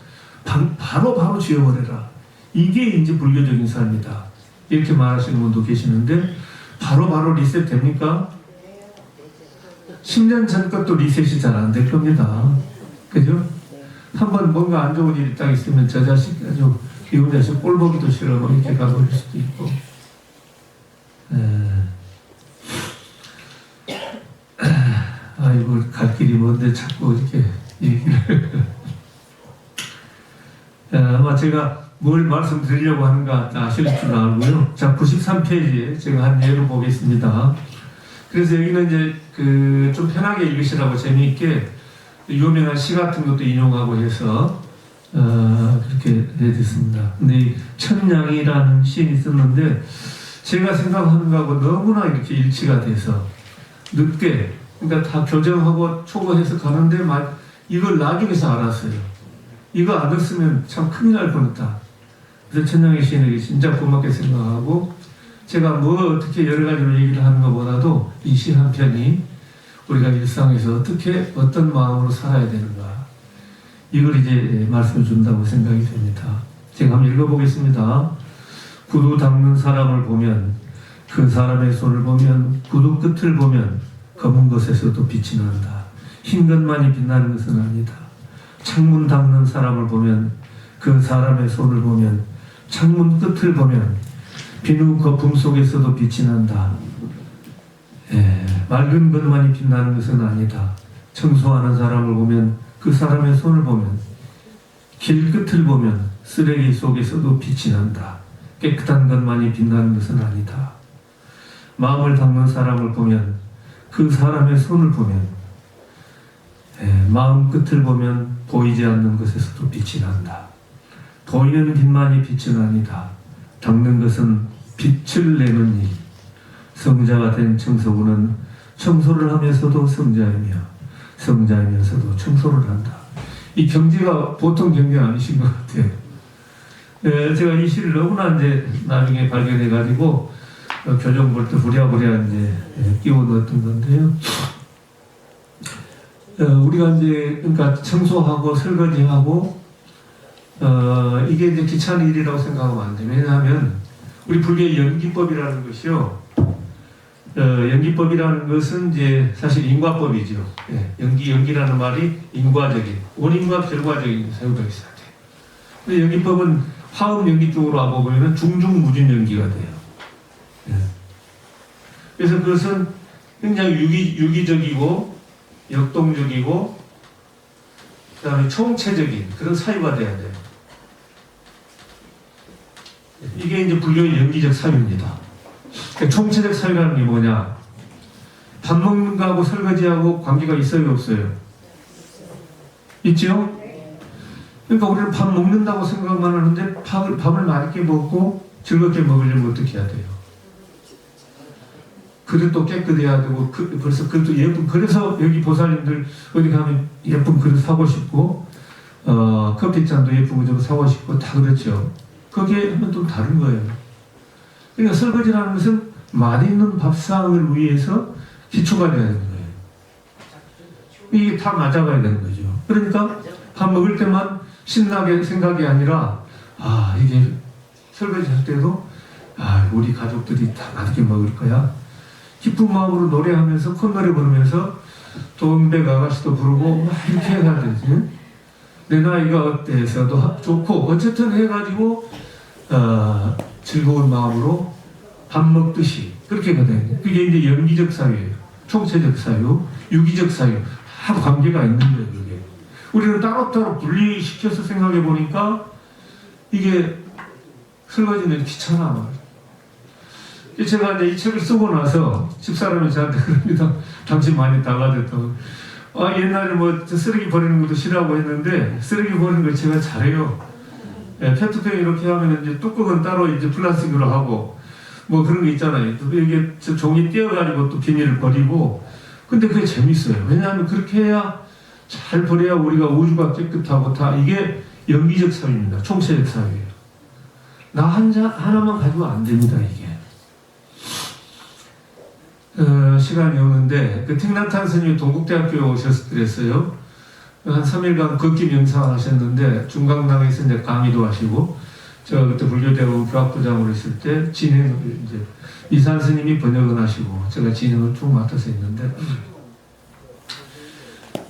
바로 지워버려라. 이게 이제 불교적인 삶이다. 이렇게 말하시는 분도 계시는데 바로 리셋 됩니까? 10년 전 것도 리셋이 잘 안 될 겁니다. 그죠? 한번 뭔가 안 좋은 일이 딱 있으면 저 자식 아주 기운 자식 꼴 보기도 싫어 뭐 이렇게 가버릴 수도 있고. 아이고 갈 길이 먼데 자꾸 이렇게 얘기를 아마 제가 뭘 말씀드리려고 하는가 아실 줄 알고요. 자, 93페이지에 제가 한 예로 보겠습니다. 그래서 여기는 이제 좀 편하게 읽으시라고 재미있게 유명한 시 같은 것도 인용하고 해서 그렇게 해드렸습니다. 근데 이 천냥이라는 시인이 있었는데 제가 생각하는 거하고 너무나 이렇게 일치가 돼서 늦게 그러니까 다 교정하고 초고 해석하는데 이걸 나중에서 알았어요. 이거 안 했으면 참 큰일 날 뻔했다. 그래서 천냥이 시인에게 진짜 고맙게 생각하고 제가 뭐 어떻게 여러 가지로 얘기를 하는 것보다도 이 시 한 편이 우리가 일상에서 어떤 마음으로 살아야 되는가 이걸 이제 말씀해 준다고 생각이 됩니다. 제가 한번 읽어보겠습니다. 구두 닦는 사람을 보면 그 사람의 손을 보면 구두 끝을 보면 검은 것에서도 빛이 난다. 흰 것만이 빛나는 것은 아니다. 창문 닦는 사람을 보면 그 사람의 손을 보면 창문 끝을 보면 비누 거품 속에서도 빛이 난다. 맑은 것만이 빛나는 것은 아니다. 청소하는 사람을 보면 그 사람의 손을 보면 길 끝을 보면 쓰레기 속에서도 빛이 난다. 깨끗한 것만이 빛나는 것은 아니다. 마음을 닦는 사람을 보면 그 사람의 손을 보면 마음 끝을 보면 보이지 않는 것에서도 빛이 난다. 보이는 빛만이 빛은 아니다. 닦는 것은 빛을 내는 일. 성자가 된 청소부는 청소를 하면서도 성자이며 성자이면서도 청소를 한다. 이 경지가 보통 경지가 아니신 것 같아요. 제가 이 시를 너무나 이제 나중에 발견해가지고 교정 볼 때 부랴부랴 이제 끼워 넣었던 건데요. 우리가 이제 그러니까 청소하고 설거지하고 이게 이제 귀찮은 일이라고 생각하면 안 돼요. 왜냐하면 우리 불교의 연기법이라는 것이요. 연기법이라는 것은 이제 사실 인과법이죠. 연기라는 말이 인과적인, 원인과 결과적인 사유가 있어야 돼요. 근데 연기법은 화음 연기 쪽으로 와보면 중중무진 연기가 돼요. 그래서 그것은 굉장히 유기적이고 역동적이고 그 다음에 총체적인 그런 사유가 돼야 돼요. 이게 이제 불교의 연기적 사유입니다. 그러니까 총체적 사유라는 게 뭐냐? 밥 먹는 거하고 설거지하고 관계가 있어요, 없어요? 있죠? 그러니까 우리는 밥 먹는다고 생각만 하는데 밥을 맛있게 먹고 즐겁게 먹으려면 어떻게 해야 돼요? 그릇도 깨끗해야 되고 벌써 그릇도 예쁜 그래서 여기 보살님들 어디 가면 예쁜 그릇 사고 싶고 커피잔도 예쁜 거 좀 사고 싶고 다 그렇죠. 거기에 하면 좀 다른 거예요. 그러니까 설거지라는 것은 맛있는 밥상을 위해서 기초가 돼야 되는 거예요. 이게 다 맞아가야 되는 거죠. 그러니까 밥 먹을 때만 신나게 생각이 아니라 이게 설거지 할 때도 우리 가족들이 다 맛있게 먹을 거야. 기쁜 마음으로 노래하면서 콧노래 부르면서 동백 아가씨도 부르고 이렇게 해야 되지. 내 나이가 어때 해서도 좋고 어쨌든 해가지고 즐거운 마음으로 밥 먹듯이 그렇게 해야 돼요. 그게 이제 연기적 사유예요. 총체적 사유, 유기적 사유 다 관계가 있는 거예요. 그게. 우리는 따로따로 분리시켜서 생각해 보니까 이게 설거지는 귀찮아. 제가 이제 이 책을 쓰고 나서 집사람이 저한테 그럽니다. 당신 많이 달라졌다고. 옛날에 뭐 쓰레기 버리는 것도 싫어하고 했는데 쓰레기 버리는 걸 제가 잘해요. 페트병 이렇게 하면 이제 뚜껑은 따로 이제 플라스틱으로 하고 뭐 그런 게 있잖아요. 이게 종이 띄어가지고 또 비닐을 버리고. 근데 그게 재밌어요. 왜냐하면 그렇게 해야 잘 버려야 우리가 우주가 깨끗하고 다 이게 영기적 사회입니다. 총체적 사회예요. 나 하나만 가지고 안 됩니다. 이게 시간이 오는데 그 틱나탄 스님이 동국대학교에 오셨더랬어요. 한 3일간 걷기 명상을 하셨는데 중강당에서 이제 강의도 하시고 제가 그때 불교대학원 교학부장으로 있을 때 진행을 이제 이산 스님이 번역을 하시고 제가 진행을 쭉 맡아서 했는데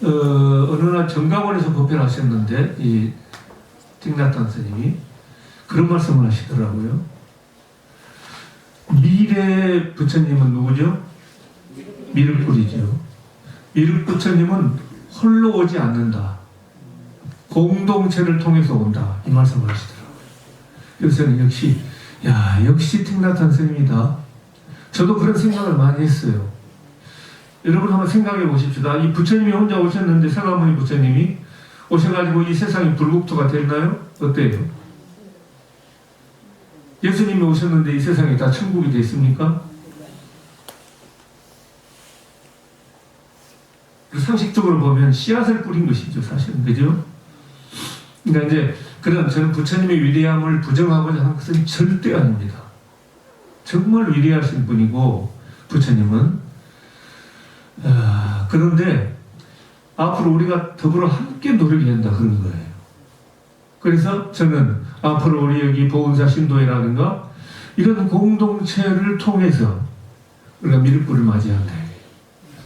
어느 날 정강원에서 법회를 하셨는데 이 틱나탄 스님이 그런 말씀을 하시더라고요. 미래 부처님은 누구죠? 미륵불이죠. 미륵부처님은 홀로 오지 않는다. 공동체를 통해서 온다. 이 말씀을 하시더라고요. 그래서 역시 틱나탄 스님이다. 저도 그런 생각을 많이 했어요. 여러분 한번 생각해 보십시다. 이 부처님이 혼자 오셨는데 서가모니 부처님이 오셔가지고 이 세상이 불국토가 됐나요? 어때요? 예수님이 오셨는데 이 세상이 다 천국이 됐습니까? 상식적으로 보면 씨앗을 뿌린 것이죠, 사실은. 그죠? 그러니까 이제 저는 부처님의 위대함을 부정하고자 하는 것은 절대 아닙니다. 정말 위대하신 분이고 부처님은 그런데 앞으로 우리가 더불어 함께 노력해야 한다 그런 거예요. 그래서 저는 앞으로 우리 여기 보은사 신도회라든가 이런 공동체를 통해서 우리가 미륵불을 맞이한다.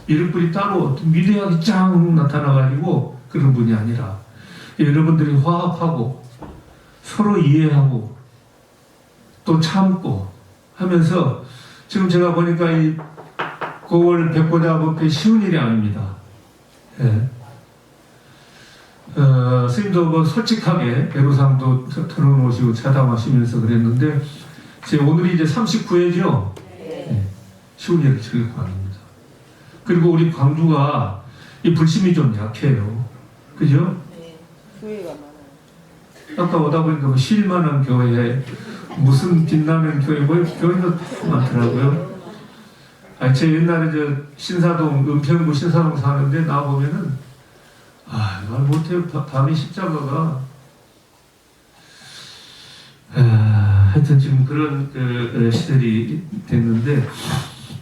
미륵불이 따로 어떤 위대하게 짱 나타나가지고 그런 분이 아니라 여러분들이 화합하고 서로 이해하고 또 참고 하면서 지금 제가 보니까 이 9월 백보자 법회 쉬운 일이 아닙니다. 예. 스님도 뭐 솔직하게 배로상도 털어놓으시고 차담하시면서 그랬는데 오늘이 이제 39회죠. 예. 쉬운 일을 즐기고 아닙니다. 그리고 우리 광주가 이 불심이 좀 약해요. 그죠? 네. 교회가 많아요. 아까 오다 보니까 뭐 쉴만한 교회, 무슨 빛나는 교회, 뭐 교회가 많더라고요. 제 옛날에 신사동, 은평구 신사동 사는데 나보면은 말 못해요. 밤에 십자가가 하여튼 지금 그런 시절이 됐는데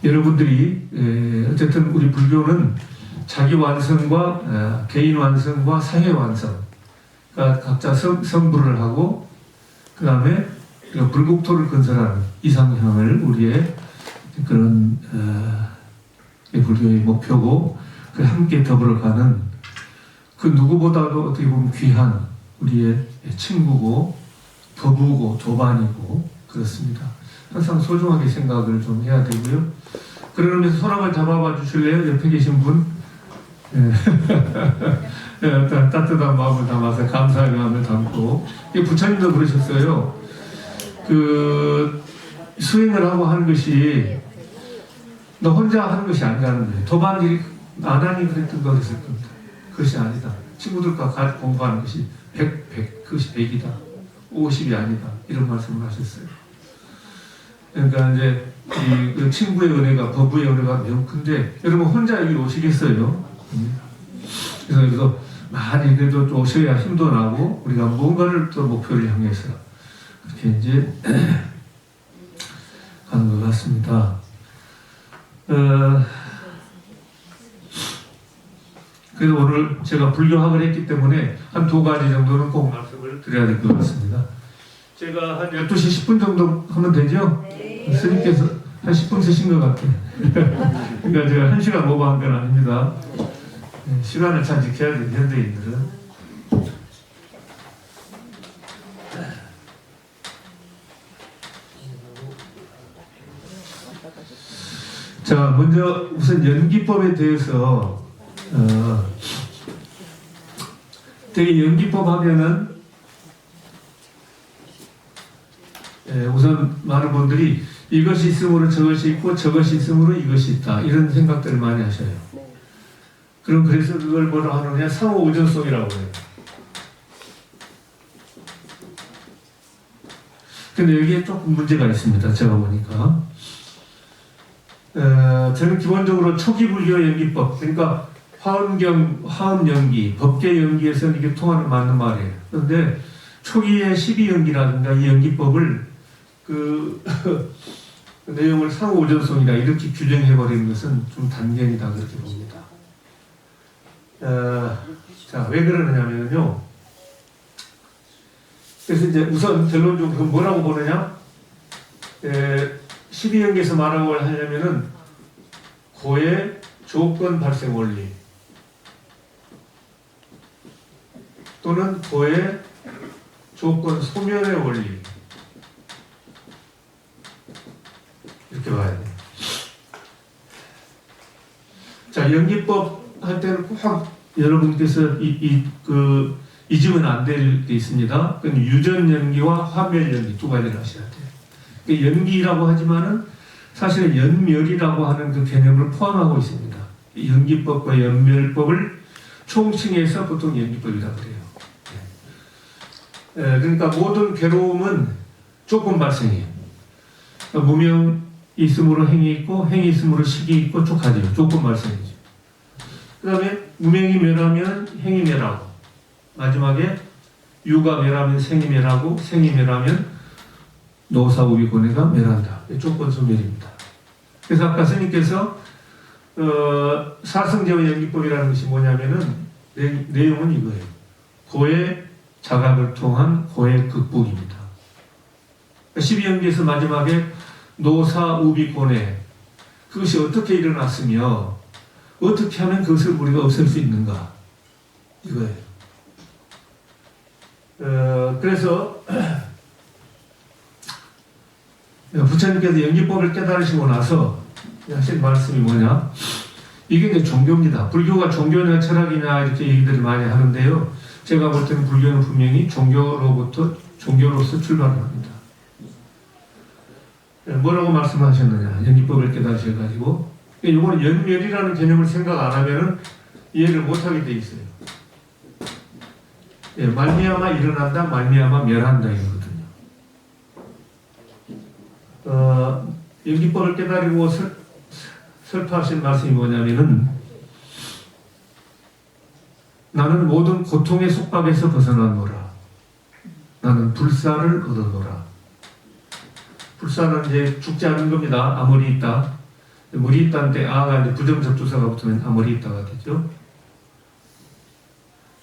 여러분들이 어쨌든 우리 불교는 자기 완성과 개인 완성과 사회 완성, 그러니까 각자 성불을 하고 그 다음에 불국토를 건설하는 이상향을 우리의 그런 불교의 목표고 그 함께 더불어가는 그 누구보다도 어떻게 보면 귀한 우리의 친구고 부부고 조반이고 그렇습니다. 항상 소중하게 생각을 좀 해야 되고요. 그런 의미에서 손 한번 잡아봐 주실래요? 옆에 계신 분? 따뜻한 마음을 담아서 감사의 마음을 담고 부처님도 그러셨어요. 수행을 하고 하는 것이 너 혼자 하는 것이 아니라는 거예요. 도반일이 안 하니 그랬던 거 그랬을 겁니다. 그것이 아니다. 친구들과 같이 공부하는 것이 100, 그것이 100이다. 50이 아니다. 이런 말씀을 하셨어요. 그러니까 이제 그 친구의 은혜가 법부의 은혜가 매우 큰데 여러분 혼자 여기 오시겠어요? 그래서 많이 그래도 또 오셔야 힘도 나고 우리가 뭔가를 또 목표를 향해서 그렇게 이제 가는 것 같습니다. 그래서 오늘 제가 불교학을 했기 때문에 한 2가지 정도는 꼭 말씀을 드려야 될 것 같습니다. 제가 한 12시 10분 정도 하면 되죠? 네. 스님께서 한 10분 쓰신 것 같아요. 그러니까 제가 1시간 오버한 건 아닙니다. 시간을 잘 지켜야 돼요, 현대인들은. 자, 먼저 우선 연기법에 대해서 되게 연기법 하면은 우선 많은 분들이 이것이 있으므로 저것이 있고 저것이 있으므로 이것이 있다 이런 생각들을 많이 하셔요. 그럼 그래서 그걸 뭐라 하느냐 상호 의존성이라고 해요. 근데 여기에 조금 문제가 있습니다. 제가 보니까 저는 기본적으로 초기 불교 연기법, 그러니까 화음 연기, 법계 연기에서는 이게 통하는 맞는 말이에요. 그런데 초기에 12연기라든가 이 연기법을 그 내용을 상호오전성이다 이렇게 규정해버리는 것은 좀 단견이다 그렇게 봅니다. 자, 왜 그러느냐면요. 그래서 이제 우선 결론적으로 뭐라고 보느냐? 12연기에서 말하고 하려면은 고의 조건 발생 원리 또는 고의 조건 소멸의 원리 이렇게 봐야 돼요. 자, 연기법 할 때는 꼭 여러분께서 잊으면 안 될 게 있습니다. 그건 유전 연기와 화멸 연기 두 가지를 하셔야 돼요. 그러니까 연기라고 하지만은 사실은 연멸이라고 하는 그 개념을 포함하고 있습니다. 연기법과 연멸법을 총칭해서 보통 연기법이라고 그래요. 그러니까 모든 괴로움은 조건 발생이에요. 그러니까 무명이 있으므로 행이 있고 행이 있으므로 식이 있고 쭉 가죠. 조건 발생이죠. 그 다음에 무명이 멸하면 행이 멸하고 마지막에 유가 멸하면 생이 멸하고 생이 멸하면 노사우비 고뇌가 멸한다. 조건 소멸입니다. 그래서 아까 스님께서 사성제와 연기법이라는 것이 뭐냐면은 내용은 이거예요. 고의 자각을 통한 고의 극복입니다. 12연기에서 마지막에 노사우비 고뇌 그것이 어떻게 일어났으며 어떻게 하면 그것을 우리가 없앨 수 있는가 이거예요. 그래서 부처님께서 연기법을 깨달으시고 나서 하신 말씀이 뭐냐? 이게 이제 종교입니다. 불교가 종교냐 철학이냐 이렇게 얘기들을 많이 하는데요. 제가 볼 때는 불교는 분명히 종교로서 출발을 합니다. 뭐라고 말씀하셨느냐? 연기법을 깨달으셔가지고 이거는 연멸이라는 개념을 생각 안 하면은 이해를 못하게 돼 있어요. 말미암아 일어난다, 말미암아 멸한다 이거거든요. 연기법을 깨달고 설파하신 말씀이 뭐냐면은 나는 모든 고통의 속박에서 벗어나노라. 나는 불사를 얻어노라. 불사는 이제 죽지 않는 겁니다. 아무리 있다. 물이 있다는 때 아가 이제 부정적 주사가 붙으면 아무리 있다가 되죠.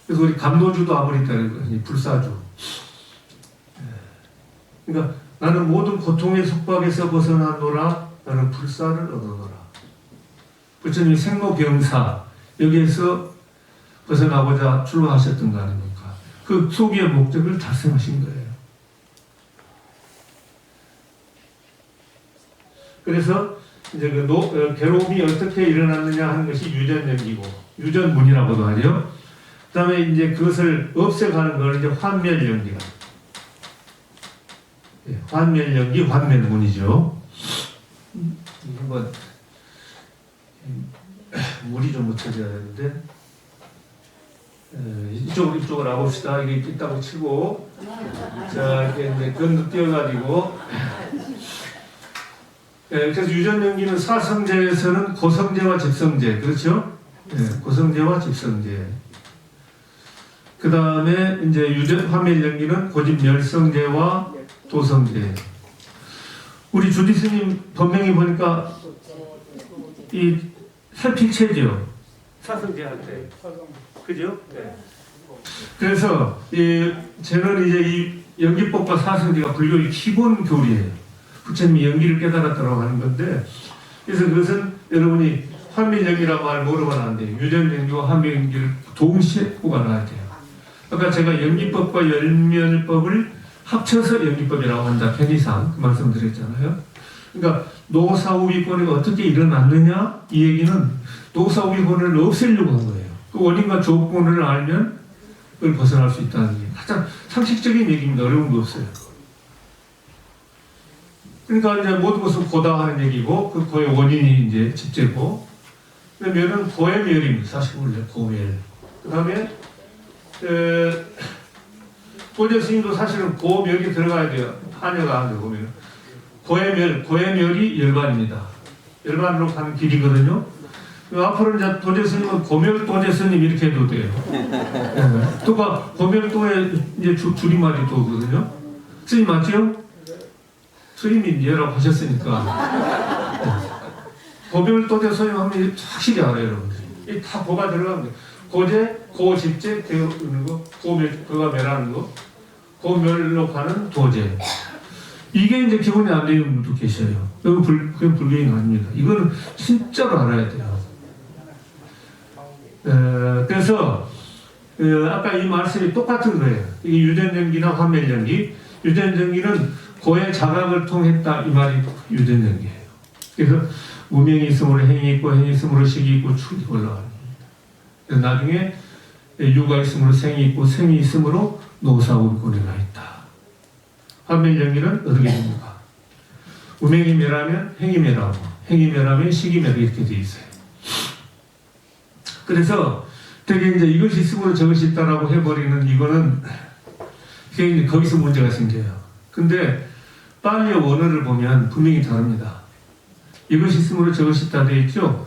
그래서 우리 감도주도 아무리 있다는 거예요. 불사주. 그러니까 나는 모든 고통의 속박에서 벗어나노라. 나는 불사를 얻어노라. 부처님이 생로병사 여기에서 벗어나고자 출가하셨던 거 아닙니까? 그 소기의 목적을 달성하신 거예요. 그래서 이제 괴로움이 어떻게 일어났느냐 하는 것이 유전연기고 유전문이라고도 하죠. 그 다음에 이제 그것을 없애가는 걸 이제 환멸연기가. 환멸연기, 환멸문이죠. 한번 물이 좀 묻혀져야 되는데 이쪽으로 와봅시다. 이게 있다고 치고 자 이렇게 이제 건너뛰어가지고 그래서 유전연기는 사성제에서는 고성제와 집성제 그렇죠? 고성제와 집성제. 그 다음에 이제 화멸연기는 고집멸성제와 도성제. 우리 주디 스님 법명이 보니까 이 살필체죠. 사성제 할 때. 그죠? 네. 그래서 저는 이제 이 연기법과 사성제가 불교의 기본 교리예요. 부처님이 연기를 깨달았다고 하는 건데, 그래서 그것은 여러분이 환멸연기라고 말 모르면 안 돼요. 유전연기와 환멸연기를 동시에 보관해야 돼요. 아까 제가 연기법과 연멸법을 합쳐서 연기법이라고 한다. 편의상 그 말씀 드렸잖아요. 그러니까 노사우비권이 어떻게 일어났느냐 이 얘기는 노사우비권을 없애려고 한 거예요. 그 원인과 조건을 알면 그걸 벗어날 수 있다는 게 가장 상식적인 얘기입니다. 어려운 거 없어요. 그러니까 이제 모든 것은 고다 하는 얘기고 그 고의 원인이 이제 집제고 멸은 고의 멸입니다. 사실 원래 고멸. 그 다음에 고전 스님도 사실은 고멸이 들어가야 돼요. 한여가 안 되고 보면 고의 멸이 열반입니다. 열반으로 가는 길이거든요. 앞으로 이제 도제 스님은 고멸도제 스님 이렇게 해도 돼요. 네. 또가 고멸도의 이제 줄임말이 또 오거든요. 스님 맞죠? 스님이 예라고 하셨으니까. 네. 고멸도제 스님 하면 확실히 알아요, 여러분들. 다 고가 들어갑니다. 고제, 고집제, 되는 거, 고멸, 그가 멸하는 거, 고멸로 가는 도제. 이게 이제 기본이 안 되는 분도 계셔요. 그건 불교인 아닙니다. 이거는 진짜로 알아야 돼요. 그래서 아까 이 말씀이 똑같은 거예요. 이게 유전연기나 화멸연기. 유전연기는 고의 자각을 통했다 이 말이 유전연기예요. 그래서 무명이 있으므로 행이 있고 행이 있으므로 식이 있고 축이 올라가는 겁니다. 나중에 유가 있으므로 생이 있고 생이 있으므로 노사울고래가 있다. 화멸연기는 어떻게 됩니까? 무명이 멸하면 행이 멸하고 행이 멸하면 식이 멸하고 이렇게 돼 있어요. 그래서 되게 이제 이것이 있으므로 저것이 있다라고 해버리는 이거는 이제 거기서 문제가 생겨요. 근데 빨리 원어를 보면 분명히 다릅니다. 이것이 있으므로 저것이 있다 돼 있죠.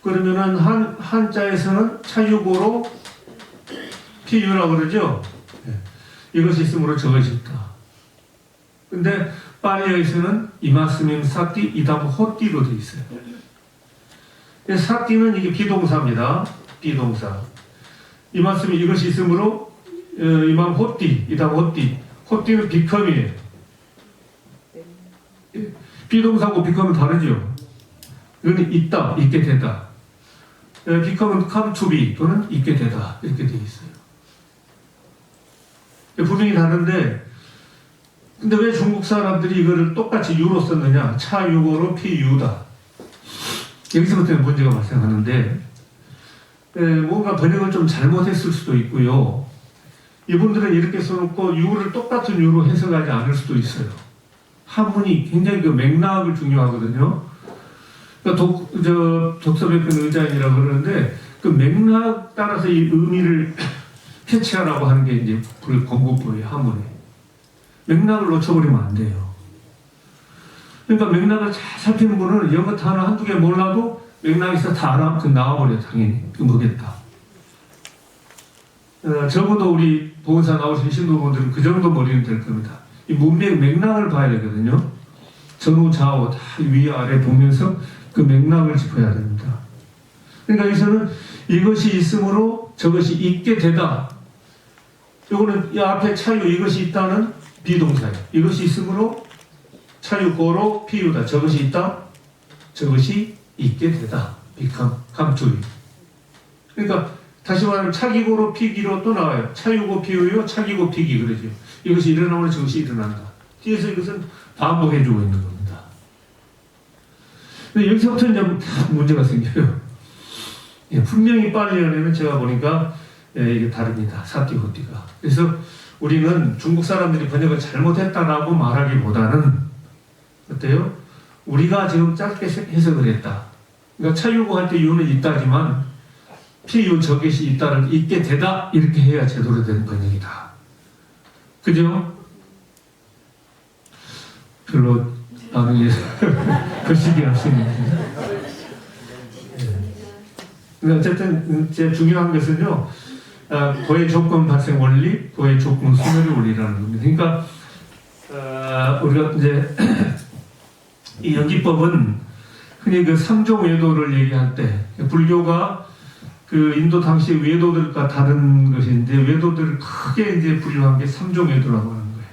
그러면은 한자에서는 차유고로 피유라고 그러죠. 이것이 있으므로 저것이 있다. 근데 파리어에서는 이마스밈 사띠 이다부 호띠로 되어 있어요. 사띠는 이게 비동사입니다. 비동사. 이마스미 이것이 있으므로 이맘 호띠 이다부 호띠. 호띠는 비컴이에요. 비동사하고 비컴은 다르죠. 이거는 있다, 있게 되다. 비컴은 come to be 또는 있게 되다 이렇게 되어 있어요. 분명히 다른데 근데 왜 중국 사람들이 이거를 똑같이 유로 썼느냐? 차유고로 피유다. 여기서부터 문제가 발생하는데 뭔가 번역을 좀 잘못했을 수도 있고요. 이분들은 이렇게 써놓고 유를 똑같은 유로 해석하지 않을 수도 있어요. 한문이 굉장히 그 맥락을 중요하거든요. 그러니까 독서백근 의자인이라고 그러는데 그 맥락 따라서 이 의미를 캐치하라고 하는 게 이제 공부법이에요. 한문에. 맥락을 놓쳐버리면 안 돼요. 그러니까 맥락을 잘 살피는 분은 영어 단어 한두 개 몰라도 맥락에서 다 알아, 나와버려요. 당연히. 그 뭐겠다. 적어도 우리 보건사 나오신 신도분들은 그 정도 머리는 될 겁니다. 이 문맥 맥락을 봐야 되거든요. 전후 좌우 다 위아래 보면서 그 맥락을 짚어야 됩니다. 그러니까 여기서는 이것이 있으므로 저것이 있게 되다. 요거는 이 앞에 차유 이것이 있다는 비동사예요. 이것이 있으므로 차유고로 피유다. 저것이 있다. 저것이 있게 되다. become, come to be. 그러니까 다시 말하면 차기고로 피기로 또 나와요. 차유고 피유요, 차기고 피기 그러죠. 이것이 일어나면 저것이 일어난다. 뒤에서 이것은 반복해주고 있는 겁니다. 근데 여기서부터 이제 문제가 생겨요. 예, 분명히 빨리연에는 제가 보니까 이게 다릅니다. 사띠호띠가. 그래서 우리는 중국 사람들이 번역을 잘못했다라고 말하기보다는 어때요? 우리가 지금 짧게 해석을 했다. 그러니까 차유고 할 때 유는 있다지만 피유 저것이 있다를 있게 되다 이렇게 해야 제대로 된 번역이다. 그죠? 별로 반응이 거시기 않습니다. 어쨌든 제일 중요한 것은요. 고의 조건 발생 원리, 고의 조건 소멸의 원리라는 겁니다. 그러니까 우리가 이제 이 연기법은 흔히 그 삼종 외도를 얘기할 때 불교가 그 인도 당시 외도들과 다른 것인데 외도들을 크게 이제 분류한 게 삼종 외도라고 하는 거예요.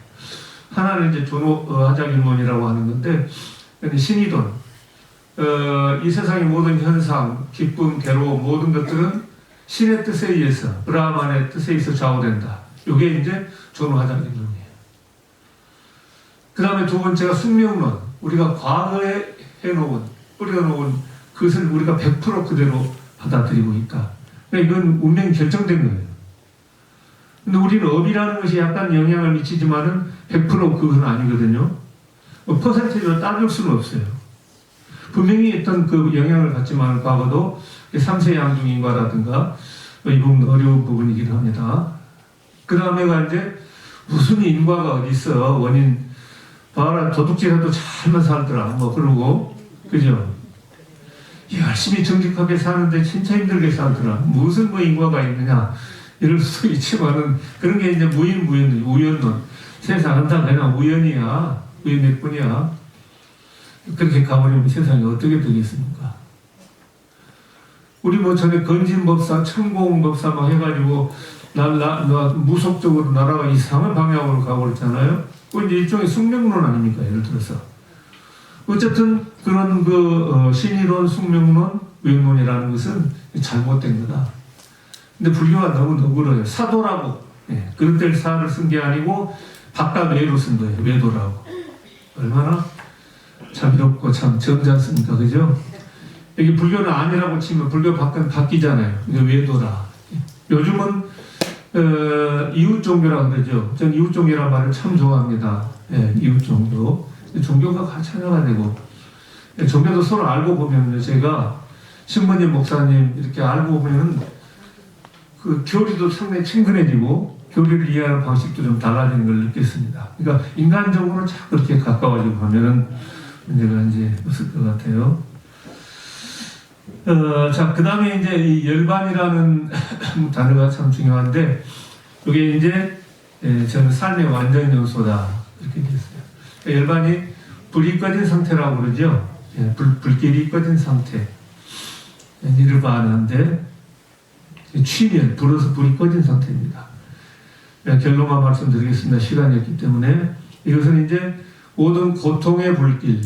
하나는 이제 조노하작일문이라고 하는 건데 신이돈, 이 세상의 모든 현상, 기쁨, 괴로움 모든 것들은 신의 뜻에 의해서 브라만의 뜻에 의해서 좌우된다. 이게 이제 조노하작일문이에요. 그 다음에 두 번째가 숙명론. 우리가 과거에 해놓은 뿌려놓은 그것을 우리가 100% 그대로 받아들이고 있다. 그러니까 이건 운명이 결정된 거예요. 근데 우리는 업이라는 것이 약간 영향을 미치지만은 100% 그건 아니거든요. 퍼센티지로 따질 수는 없어요. 분명히 어떤 그 영향을 받지만 과거도 삼세 양중인과라든가 이 부분 어려운 부분이긴 합니다. 그 다음에가 이제 무슨 인과가 어디 있어. 원인 봐라 도둑질해도 잘만 살더라. 뭐 그러고 그죠? 열심히 정직하게 사는데 진짜 힘들게 살더라. 무슨 뭐 인과가 있느냐 이럴 수도 있지만은 그런 게 이제 우연론. 세상은 다 그냥 우연이야. 우연일 뿐이야. 그렇게 가버리면 세상이 어떻게 되겠습니까? 우리 뭐 전에 건진법사, 천공법사 막 해가지고 무속적으로 나라가 이상한 방향으로 가버렸잖아요. 그 이제 일종의 숙명론 아닙니까? 예를 들어서. 어쨌든 그런 신이론, 숙명론, 우연론이라는 것은 잘못된 거다. 근데 불교가 너무 너그러요. 사도라고. 예, 그런 때 사를 쓴 게 아니고 바깥 외로 쓴 거예요. 외도라고. 얼마나 자비롭고 참 점지 않습니까? 그죠? 여기 불교는 아니라고 치면 불교 바뀌잖아요. 이거 외도라. 요즘은 이웃 종교라고 그러죠. 전 이웃 종교라는 말을 참 좋아합니다. 예, 이웃 종교. 종교가 같이 하나가 되고 종교도 서로 알고 보면 제가 신부님 목사님 이렇게 알고 보면은 그 교리도 상당히 친근해지고 교리를 이해하는 방식도 좀 달라지는 걸 느꼈습니다. 그러니까 인간적으로 자꾸 그렇게 가까워지고 하면은 문제가 이제 없을 것 같아요. 자, 그 다음에 이제 이 열반이라는 단어가 참 중요한데 이게 이제 저는 삶의 완전 요소다 이렇게 됐어요. 열반이 불이 꺼진 상태라고 그러죠. 불길이 꺼진 상태. 니르바나인데 취면, 불어서 불이 꺼진 상태입니다. 결론만 말씀드리겠습니다. 시간이 없기 때문에 이것은 이제 모든 고통의 불길,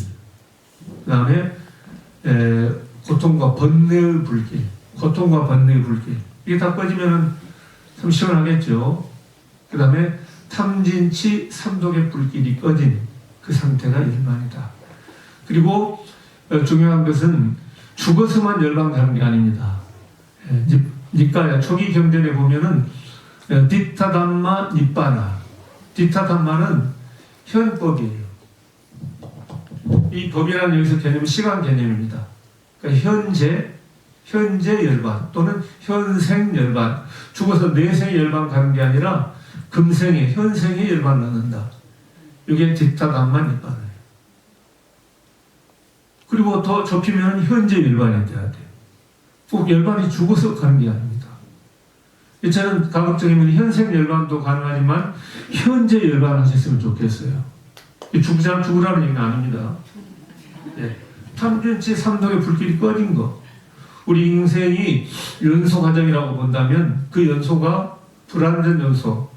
그 다음에 고통과 번뇌의 불길, 고통과 번뇌의 불길 이게 다 꺼지면은 참 시원하겠죠. 그 다음에 탐진치 삼독의 불길이 꺼진 그 상태가 열반이다. 그리고 중요한 것은 죽어서만 열반가는 게 아닙니다. 니까야 초기 경전에 보면은 디타담마 니빠나, 디타담마는 현법이에요. 이 법이라는 여기서 개념은 시간 개념입니다. 그러니까 현재 열반 또는 현생 열반, 죽어서 내생에 열반 가는 게 아니라 금생에 현생에 열반 넣는다. 이게 디타담마 니빠나예요. 그리고 더 좁히면 현재 열반이 돼야 돼요. 꼭 열반이 죽어서 가는 게 아닙니다. 저는 가급적이면 현생 열반도 가능하지만 현재 열반 하셨으면 좋겠어요. 죽으라는 얘기는 아닙니다. 탐진치 삼독의 불길이 꺼진 거. 우리 인생이 연소 과정이라고 본다면 그 연소가 불완전 연소,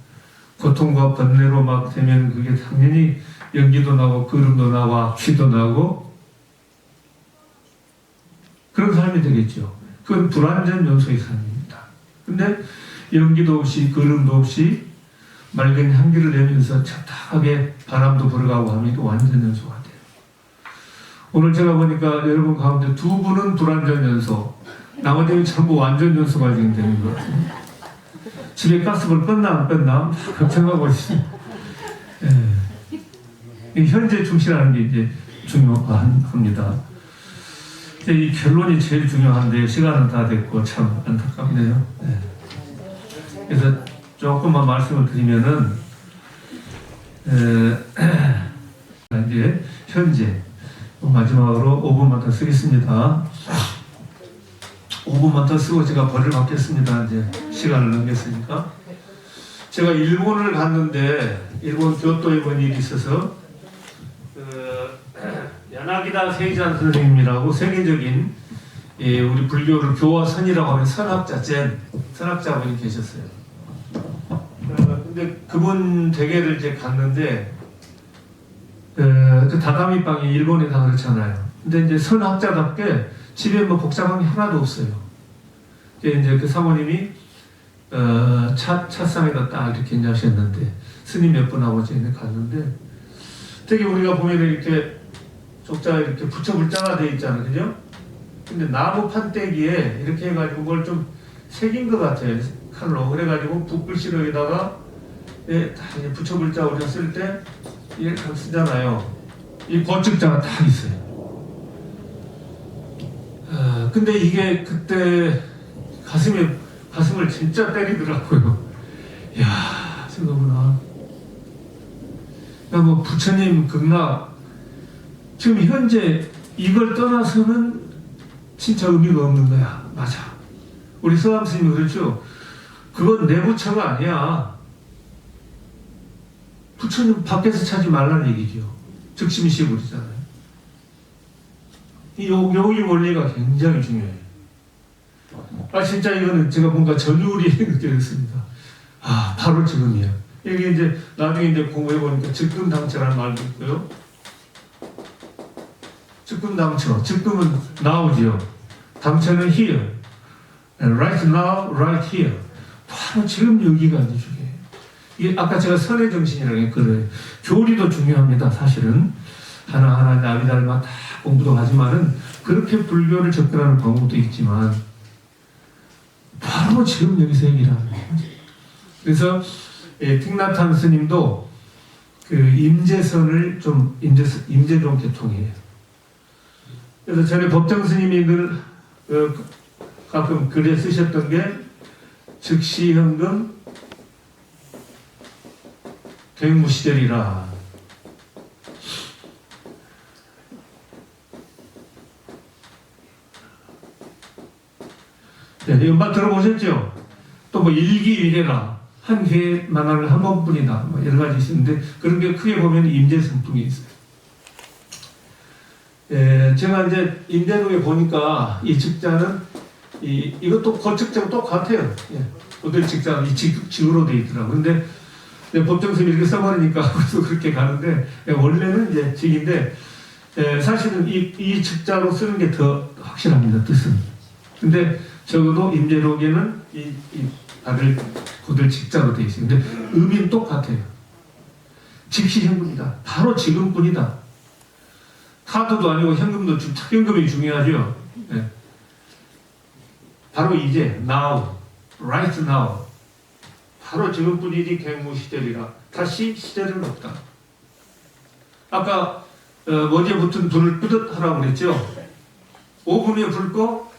고통과 번뇌로 막 되면 그게 당연히 연기도 나고 거름도 나고 취도 나고 그런 삶이 되겠죠. 그건 불완전 연소의 삶입니다. 근데 연기도 없이 거름도 없이 맑은 향기를 내면서 차분하게 바람도 불어가고 하면 이게 완전 연소가 돼요. 오늘 제가 보니까 여러분 가운데 두 분은 불완전 연소, 나머지는 전부 완전 연소가 지금 되는 것 같습니다. 집에 가스불 껐나 안 껐나 걱정하고 있어요. 현재 충실하는 게 이제 중요합니다. 이 결론이 제일 중요한데 시간은 다 됐고 참 안타깝네요. 그래서 조금만 말씀을 드리면은 이제 현재 마지막으로 5분만 더 쓰겠습니다. 5분만 더 쓰고 제가 벌을 받겠습니다. 이제 시간을 넘겼으니까. 제가 일본을 갔는데 일본 교토에 본 일이 있어서 야나기다 세이잔 선생님이라고 세계적인 우리 불교를 교화선이라고 하는 선학자 선학자분이 계셨어요. 근데 그분 댁에를 이제 갔는데 그 다다미 방이 일본에 다 그렇잖아요. 근데 이제 선학자답게 집에 뭐 복잡한 게 하나도 없어요. 이제 그 사모님이 차상에다 딱 이렇게 이제 하셨는데 스님 몇 분하고 이제 갔는데 되게 우리가 보면 이렇게 족자 이렇게 부처불자가 되어 있잖아요. 그죠? 근데 나무 판때기에 이렇게 해가지고 뭘 좀 새긴 것 같아요. 칼로. 그래가지고 붓글씨로 여기다가 다 이제 부처불자 우리가 쓸 때 이렇게 쓰잖아요. 이 거측자가 딱 있어요. 근데 이게 그때 가슴을 진짜 때리더라고요. 이야, 저거구나. 그러니까 뭐 부처님 극락 지금 현재 이걸 떠나서는 진짜 의미가 없는 거야. 맞아. 우리 서암 스님이 그랬죠. 그건 내 부처가 아니야. 부처는 밖에서 찾지 말라는 얘기죠. 즉심시불이잖아요. 이 원리가 굉장히 중요해요. 진짜 이거는 제가 뭔가 전율이 느껴졌습니다. 바로 지금이야. 이게 이제 나중에 이제 공부해보니까 즉금당처라는 말도 있고요. 즉금당처. 즉금은 now지요. 당처는 here. Right now, right here. 바로 지금 여기가 이제 중요해요. 이게 아까 제가 선의 정신이라고 했거든요. 교리도 중요합니다. 사실은 하나하나 나비달마 다 공부도 하지만은 그렇게 불교를 접근하는 방법도 있지만 바로 지금 여기서 얘기를 하는 거예요. 그래서 틱나탄 스님도 그 임재선을 좀 임재종 계통이에요. 그래서 전에 법정 스님이 가끔 글에 쓰셨던 게 즉시현금 갱무시절이라. 네, 연말 들어보셨죠? 또 뭐 일기일해라. 한 회에 만화를 한 번뿐이다. 뭐 여러 가지 있는데 그런 게 크게 보면 임재성풍이 있어요. 제가 이제 임재동에 보니까 이 직자는 이것도 거측자가 똑같아요. 모델 직자는 이 직으로 되어 있더라고요. 근데 법정스님이 이렇게 써버리니까 그래서 그렇게 가는데 원래는 이제 직인데 사실은 이 직자로 쓰는 게 더 확실합니다. 뜻은. 근데 적어도 임재록에는 이 다들 고들 직자로 되어 있어요. 근데 의미는 똑같아요. 즉시 현금이다. 바로 지금뿐이다. 카드도 아니고 현금도 현금이 중요하죠. 바로 이제 now, right now. 바로 지금뿐이지 갱무 시절이라. 다시 시절은 없다. 아까 머지에 붙은 불을 끄듯 하라고 그랬죠. 5분 후에 불 꺼?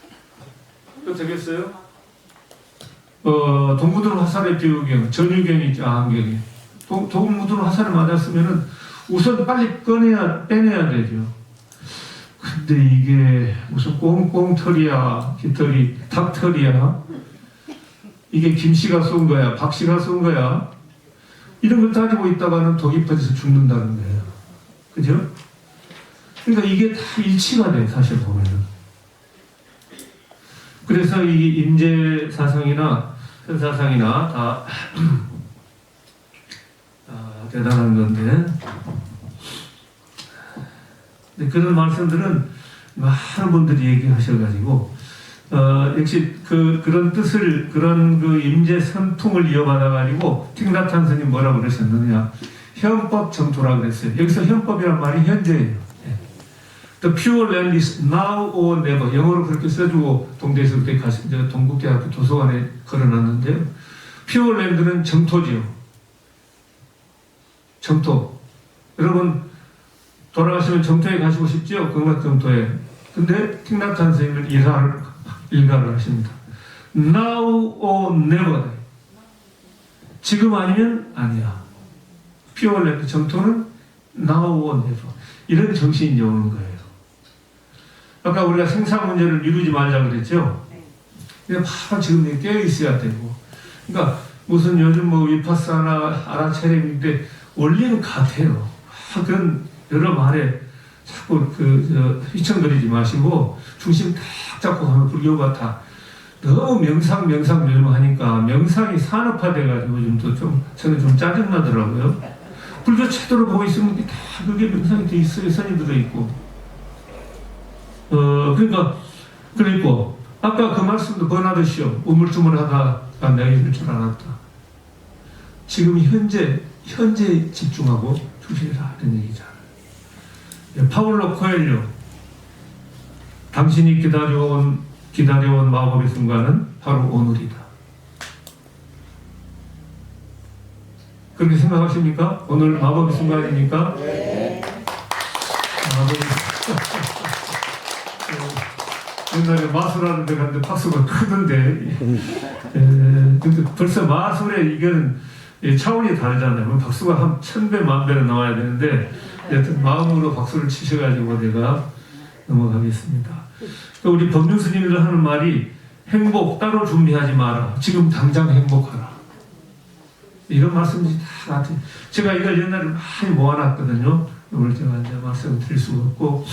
또 되겠어요? 동무들 화살의 비유경, 전유경이 있죠. 아한경이. 동무들 화살을 맞았으면은 우선 빨리 빼내야 되죠. 근데 이게 무슨 꽁꽁털이야, 깃털이, 닭털이야. 이게 김씨가 쏜 거야, 박씨가 쏜 거야. 이런 걸 따지고 있다가는 독이 퍼져서 죽는다는 거예요. 그죠? 그러니까 이게 다 일치가 돼, 사실 보면은. 그래서 이 임재 사상이나 현사상이나 다 대단한 건데. 근데 그런 말씀들은 많은 분들이 얘기하셔가지고, 역시 그런 뜻을, 그런 그 임재 선풍을 이어받아가지고, 틱나탄 스님 뭐라고 그러셨느냐. 현법 정토라고 그랬어요. 여기서 현법이란 말이 현재예요. The pure land is now or never. 영어로 그렇게 써주고 동대에서 그때 동국대학교 도서관에 걸어놨는데요. pure land는 정토지요. 정토. 여러분 돌아가시면 정토에 가시고 싶죠? 극락 정토에. 근데 틱나탄 선생님은 일가를 하십니다. Now or never. 지금 아니면 아니야. pure land 정토는 now or never. 이런 정신이 오는 거예요. 아까 우리가 생산 문제를 미루지 말자 그랬죠? 근데 바로 지금 깨어 있어야 되고. 그러니까 무슨 요즘 뭐 위파사나 아라차림인데 원리는 같아요. 그런 여러 말에 자꾸 휘청거리지 마시고 중심 딱 잡고 가면 불교 같아. 너무 명상 요즘 하니까 명상이 산업화돼가지고 요즘도 저는 좀 짜증나더라고요. 불교 제대로 보고 있으면 다 그게 명상이 돼 있어요. 선이 들어있고. 그러니까, 그리고, 아까 그 말씀도 번하듯이요. 우물쭈물하다가 내가 이럴 줄 알았다. 지금 현재 집중하고 충실해라. 이런 얘기잖아요. 파울로 코엘료. 당신이 기다려온 마법의 순간은 바로 오늘이다. 그렇게 생각하십니까? 오늘 마법의 순간입니까? 네. 옛날에 마술하는 데 갔는데 박수가 크던데 근데 벌써 마술에 이건 차원이 다르잖아요. 박수가 한 1000배, 10,000배로 나와야 되는데 여튼 마음으로 박수를 치셔가지고 내가 넘어가겠습니다. 또 우리 법륜 스님들 하는 말이 행복 따로 준비하지 마라. 지금 당장 행복하라. 이런 말씀이 다 같아요. 제가 이걸 옛날에 많이 모아놨거든요. 오늘 제가 이제 말씀을 드릴 수가 없고,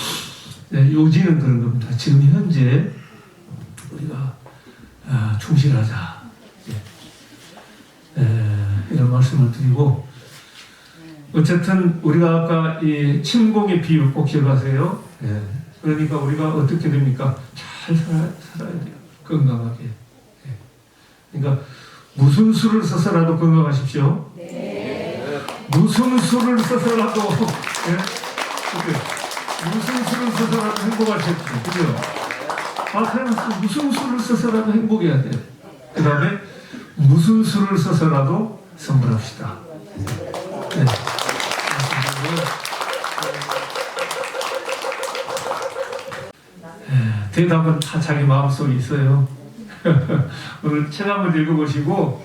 요지는 그런 겁니다. 지금 현재 우리가 충실하자. 이런 말씀을 드리고, 어쨌든 우리가 아까 이 침공의 비유 꼭 기억하세요. 그러니까 우리가 어떻게 됩니까? 잘 살아야 돼요. 건강하게. 그러니까 무슨 수를 써서라도 건강하십시오. 무슨 수를 써서라도 무슨 수를 써서라도 행복하십시오. 그죠? 무슨 수를 써서라도 행복해야 돼요. 그 다음에 무슨 수를 써서라도 선물합시다. 대답은 다 자기 마음속에 있어요. 오늘 책 한번 읽어보시고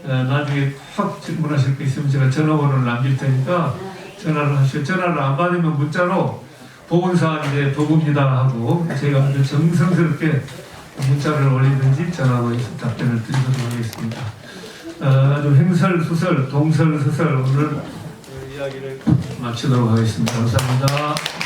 나중에 확 질문하실 거 있으면 제가 전화번호를 남길 테니까 전화를 하시고, 전화를 안 받으면 문자로 보건사항인데 보고입니다 하고 제가 아주 정성스럽게 문자를 올리든지 전화로 답변을 드리도록 하겠습니다. 아주 횡설수설 동설서설 오늘 이야기를 마치도록 하겠습니다. 감사합니다.